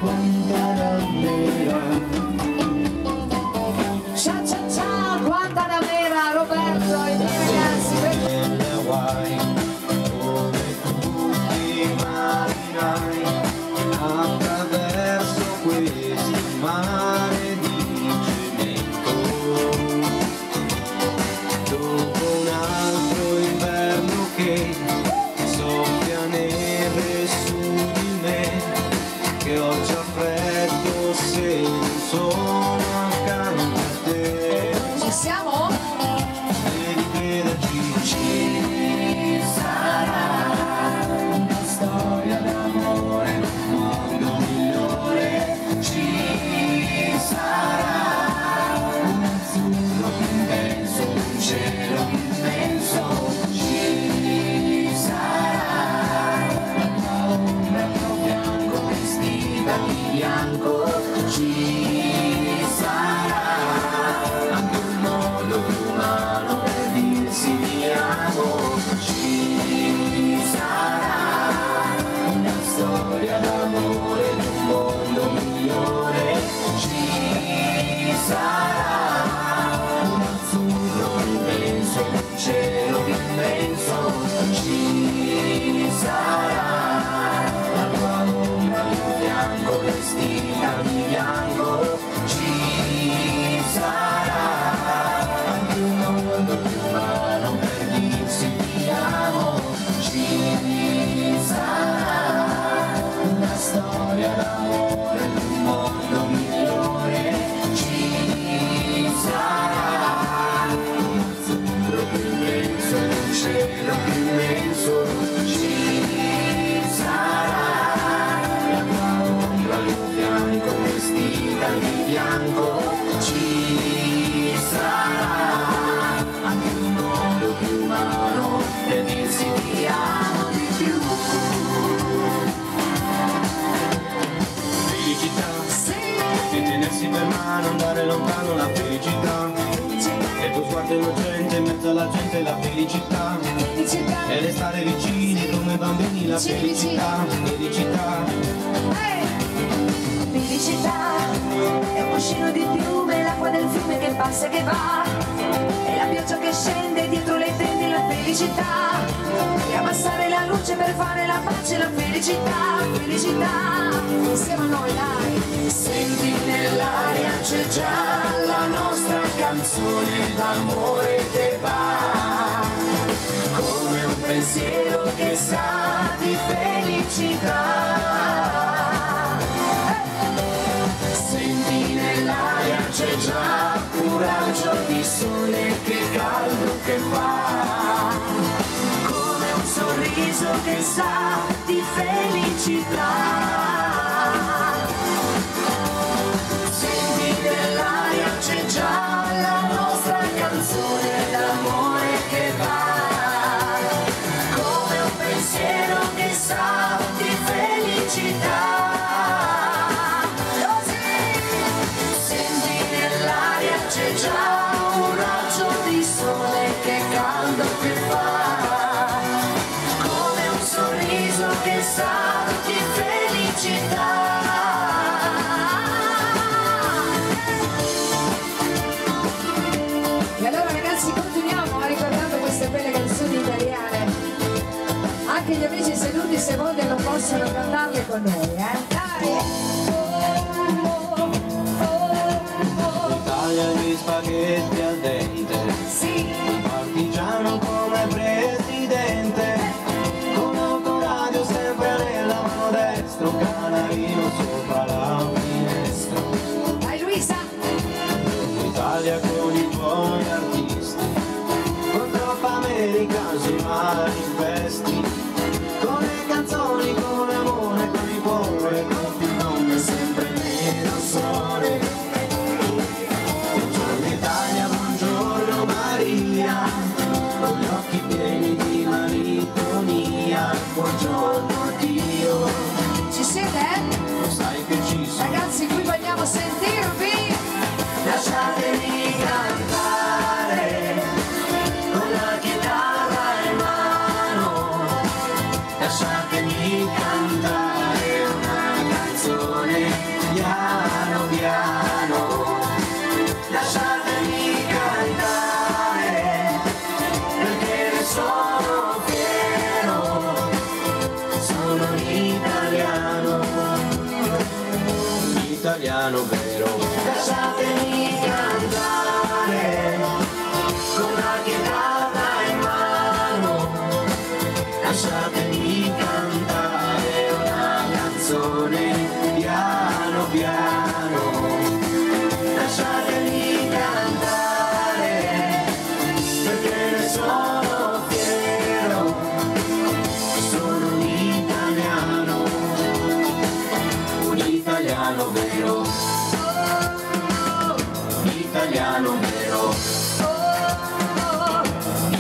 Guantanamera. Ciao ciao ciao, Guantanamera, Roberto e ragazzi. Nelle Hawaii, come tutti i marinai, attraverso questo mare di cemento. Dopo un altro inverno che soffia neve su di me, che ho già freddo se non sono accanto a te. Ci siamo? E rivederci ci sarà una storia d'amore, un mondo migliore. Ci sarà un azzurro più intenso, un cielo più immenso. Ci sarà la tua ombra al tuo fianco, vestita di bianco. Ci sarà anche un modo più umano per dirsi ti amo. Ci sarà una storia d'amore, di un mondo migliore. Ci sarà un azzurro immenso, un cielo immenso. Ci sarà la tua ombra al tuo fianco, vestita di bianco. Ci sarà anche un modo più umano per dirsi ti amo. Ci sarà una storia d'amore, di un mondo migliore. Ci sarà un azzurro più immenso, un cielo più immenso. Ci sarà la tua ombra al tuo fianco, vestita di bianco. Ci sarà anche un modo più umano per dirsi ti amo di più. Felicità, e tenersi per mano, andare lontano la felicità. E il tuo sguardo innocente in mezzo alla gente, la felicità. E restare vicini come bambini, la felicità. Felicità. Felicità è un cuscino di piume, l'acqua del fiume che passa e che va, è la pioggia che scende dietro le tende, la felicità, e abbassare la luce per fare la pace, la felicità, felicità, insieme a noi dai. Senti nell'aria c'è già la nostra canzone d'amore che va, come un pensiero che sa di felicità. Senti nell'aria c'è già un raggio di sole, che caldo che fa, come un sorriso che sa di felicità. Senti nell'aria c'è già la nostra canzone d'amore che va, come un pensiero che sa di felicità. C'è già un raggio di sole, che caldo che fa, come un sorriso che sa di felicità. E allora ragazzi continuiamo ricordando queste belle canzoni italiane. Anche gli amici seduti se vogliono possono cantarle con noi, Dai! Gli spaghetti al dente, Sì! partigiano come presidente, con autoradio sempre nella mano destra, un canarino sopra la finestra. Dai Luisa! L'Italia con i tuoi artisti, con troppa America sui manifesti, con le canzoni, con l'amore, con il cuore, con più nome, sempre meno sole. Buongiorno Maria, con gli occhi pieni di malinconia, buongiorno Dio. Ci siete? Lo sai che ci sono. Ragazzi, qui vogliamo sentirvi! Lasciatemi cantare con la chitarra in mano, lasciatemi cantare una canzone italiano vero. Lasciatemi cantare con la chitarra in mano, lasciatemi cantare una canzone piano piano, lasciatemi cantare perché ne sono fiero, sono un italiano vero, italiano vero,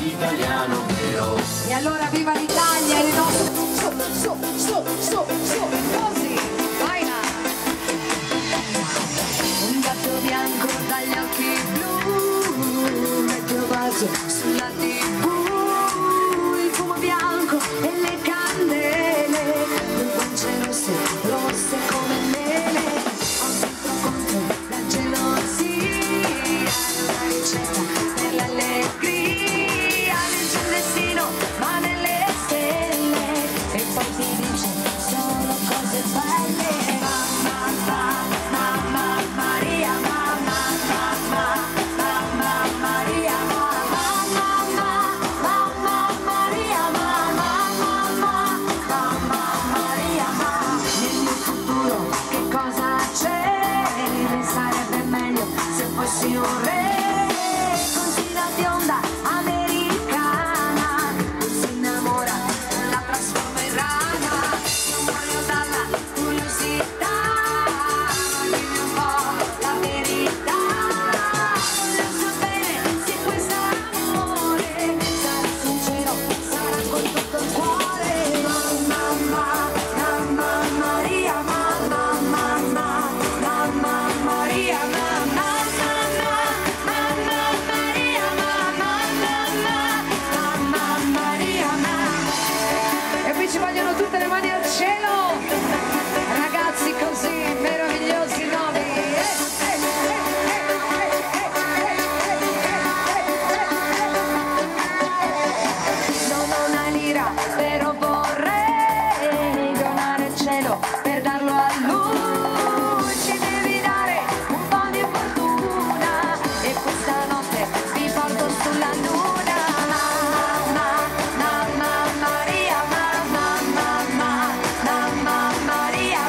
italiano vero. E allora viva l'Italia e le nostre... così, vai là. Un gatto bianco dagli occhi blu, vecchio vaso sulla TV, il fumo bianco e le candele, le guance rosse come mele, ho sempre contro la gelosia, una ricetta per l'allegria, legge il destino ma nelle stelle, e poi ti dice solo cose belle. Mamma Maria, mamma Maria, mamma Maria, Maria, nel mio futuro che cosa c'è? Sarebbe meglio se fossi un re, così la bionda americana si innamora, la trasforma in rana, non voglio dalla curiosità, ma dimmi un po' la verità, voglio sapere se questo amore sarà sincero, sarà con tutto il cuore. Mamma Maria, mamma Maria, mamma Maria, mamma. E qui ci vogliono tutte le mani al cielo, ragazzi così meravigliosi, novi. Non ho una lira, però vorrei donare il cielo per darlo a lui. Ci devi dare un po' di fortuna e questa notte vi porto sulla luna. Mamma Maria, mamma Maria, mamma Maria,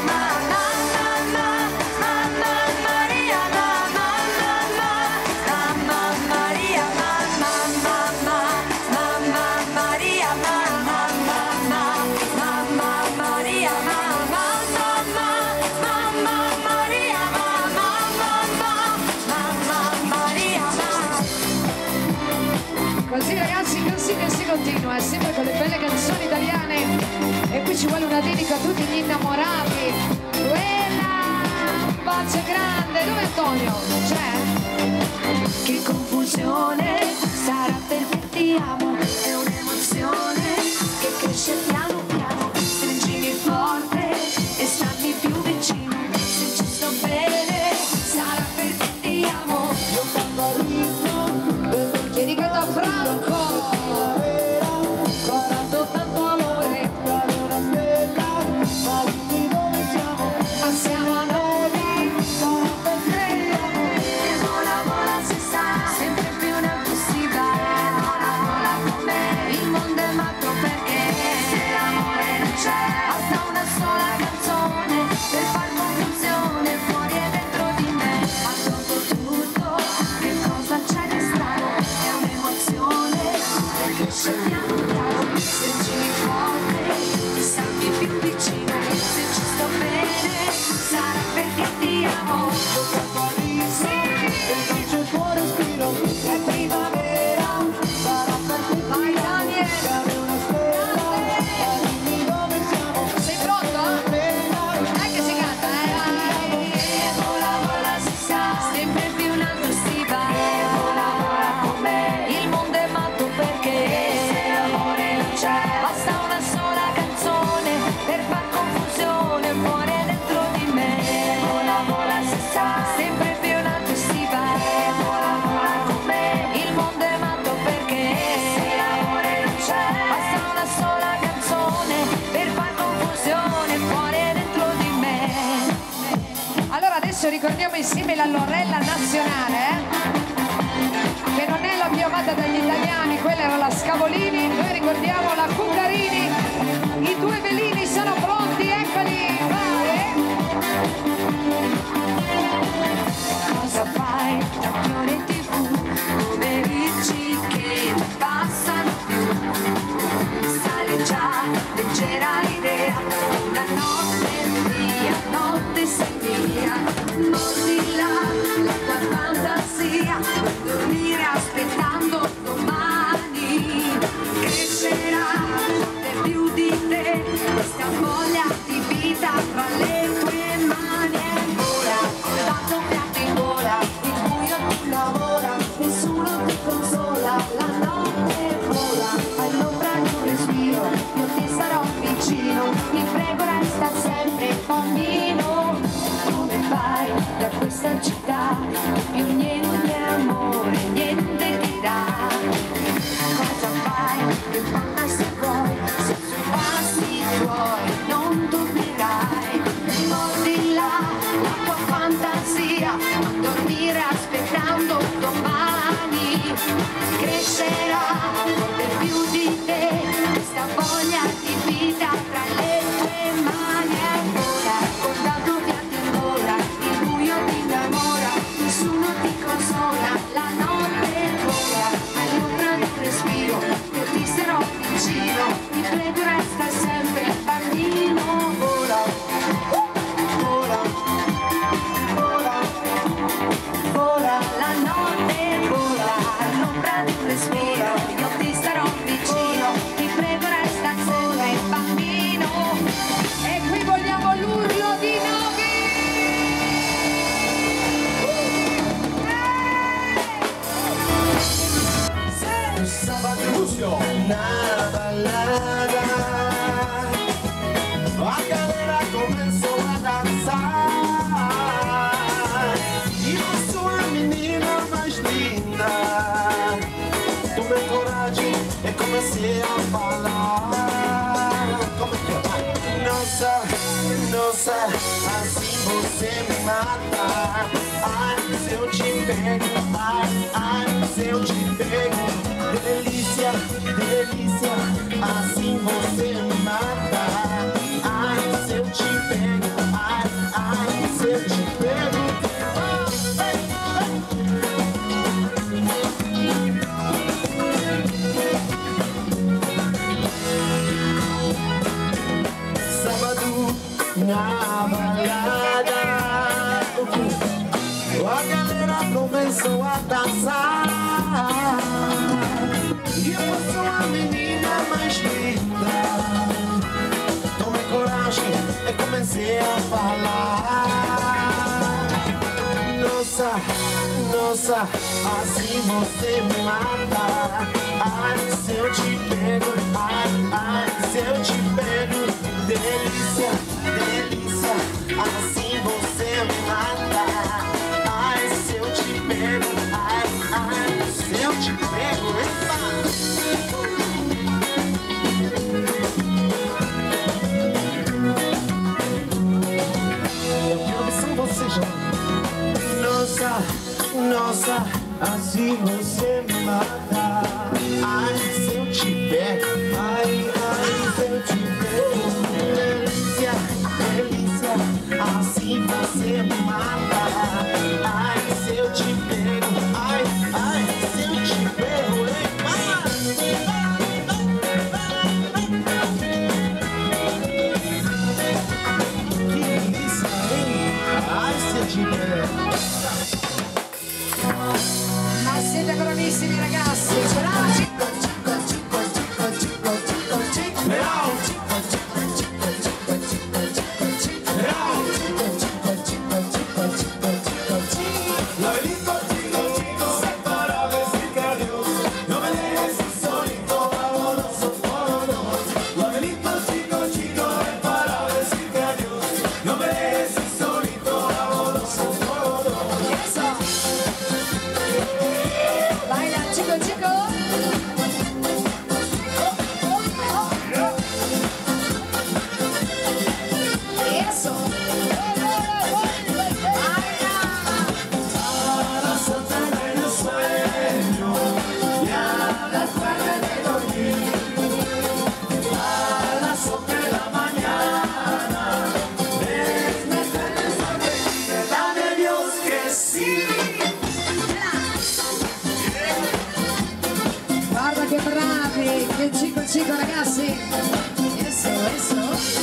mamma Maria, così ragazzi, così che si continua, sempre con le belle canzoni italiane. E qui ci vuole una dedica a tutti gli innamorati. Quella, un bacio grande. Dove Antonio? C'è? Che confusione, sarà perché ti amo, è un'emozione che cresce piano piano, stringimi forte e stammi più vicino, se ci sto bene, sarà perché ti amo. Io quando arrivo, chiedi che da Franco, tanto amore, ma siamo a noi, vola, vola, si sta sempre più nel tuo adesso ricordiamo insieme la Lorella nazionale, che non è la più amata dagli italiani, quella era la Scavolini, noi ricordiamo la Cuccarini, i due velini sono pronti, eccoli, vai! Cosa fai? Ragione TV, pomeriggi che non passano più, sale già, leggera idea, una notte via, notte sei mia, mordi la tua fantasia, per dormire aspettando domani, crescerà per più di te, questa voglia di vita tra le tue mani è ancora, tanto piatto in gola, il buio ti lavora, nessuno ti consola, la notte vola, all'ombra di un respiro, io ti sarò vicino, ti prego resta sempre bambino, come vai da questa città, più niente amore, niente ti dà, cosa fai, che importa se vuoi, se sui passi tuoi non dormirai, mordi la tua fantasia, non dormire aspettando domani, crescerà per più di te, questa voglia di vita tra le tue mani è ancora, con tanto piatto in gola, il buio ti innamora, nessuno ti consola, la notte vola, all'ombra di un respiro, io ti sarò vicino, ti prego resta sempre bambino, vola, vola, vola, vola, la notte vola, all'ombra di un respiro, io ti sarò vicino, ti prego resta sempre bambino. E qui vogliamo l'urlo di Novi! Una ballada, a galera começou a dançar. E eu sou a menina mais linda. Tomei coragem e comecei a falar. Como é que é? Nossa, nossa, assim você me mata. Ai, se eu te pego, ai, se eu te pego. Delícia, delícia, assim você me mata. Ai, se eu te pego, ai, se eu te pego. Sábado na balada, a galera começou a dançar. E eu sou a menina mais linda. Tomei coragem e comecei a falar. Nossa, nossa, assim você me mata. Ai, se eu te pego, ai, se eu te pego. Delícia, delícia, assim você me mata. Ai, se eu te pego, ai, se eu te pego, epa! Eu quero ver só você, João. Nossa, nossa, assim você me mata. Ai, se eu te pego, ai, se eu te pego. Delícia, delícia, assim você me mata. Ai, se eu te pego, ai, se eu te pego, que delícia, hein? Ai, se eu te pego. Ma siete bravissimi ragazzi, Cico ragazzi. Eso.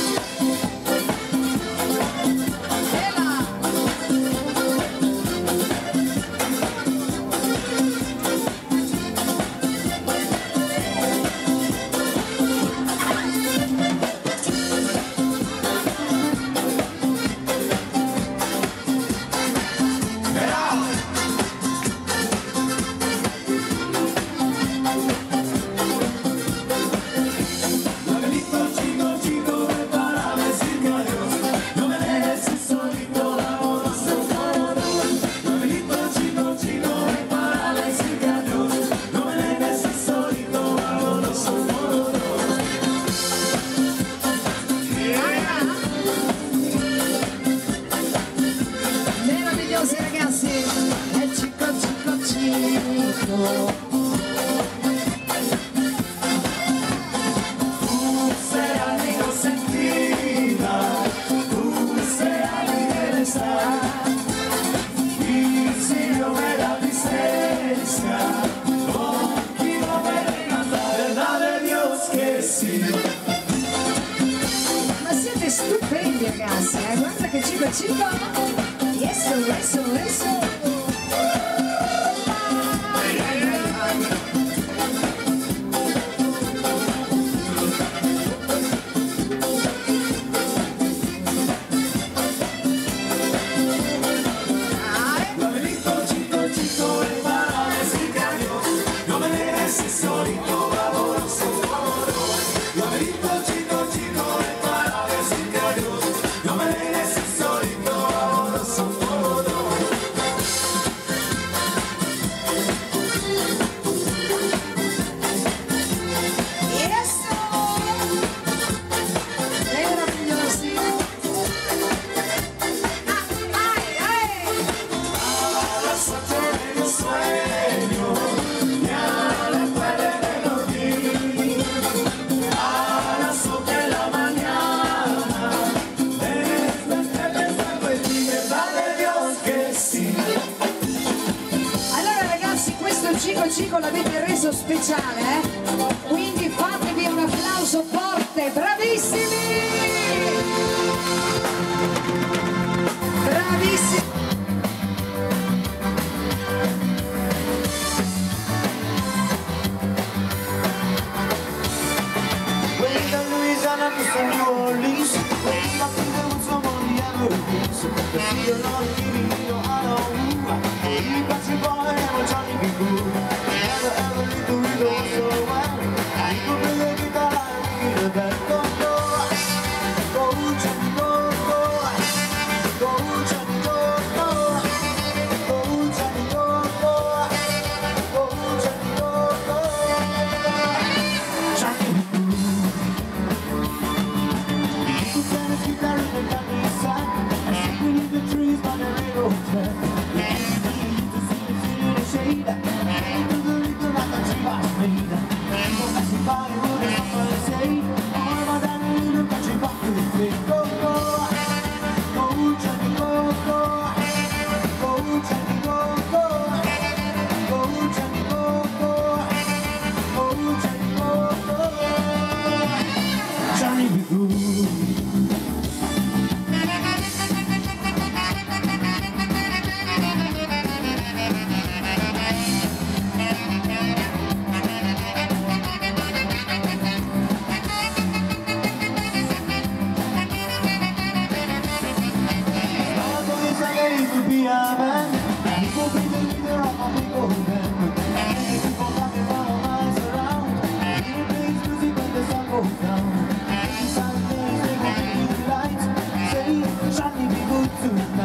Ma siete stupendi ragazzi, guarda che Cico. Eso. Cico l'avete reso speciale, quindi fatevi un applauso forte, bravissimi! Bravissimi! Sunday be good tonight.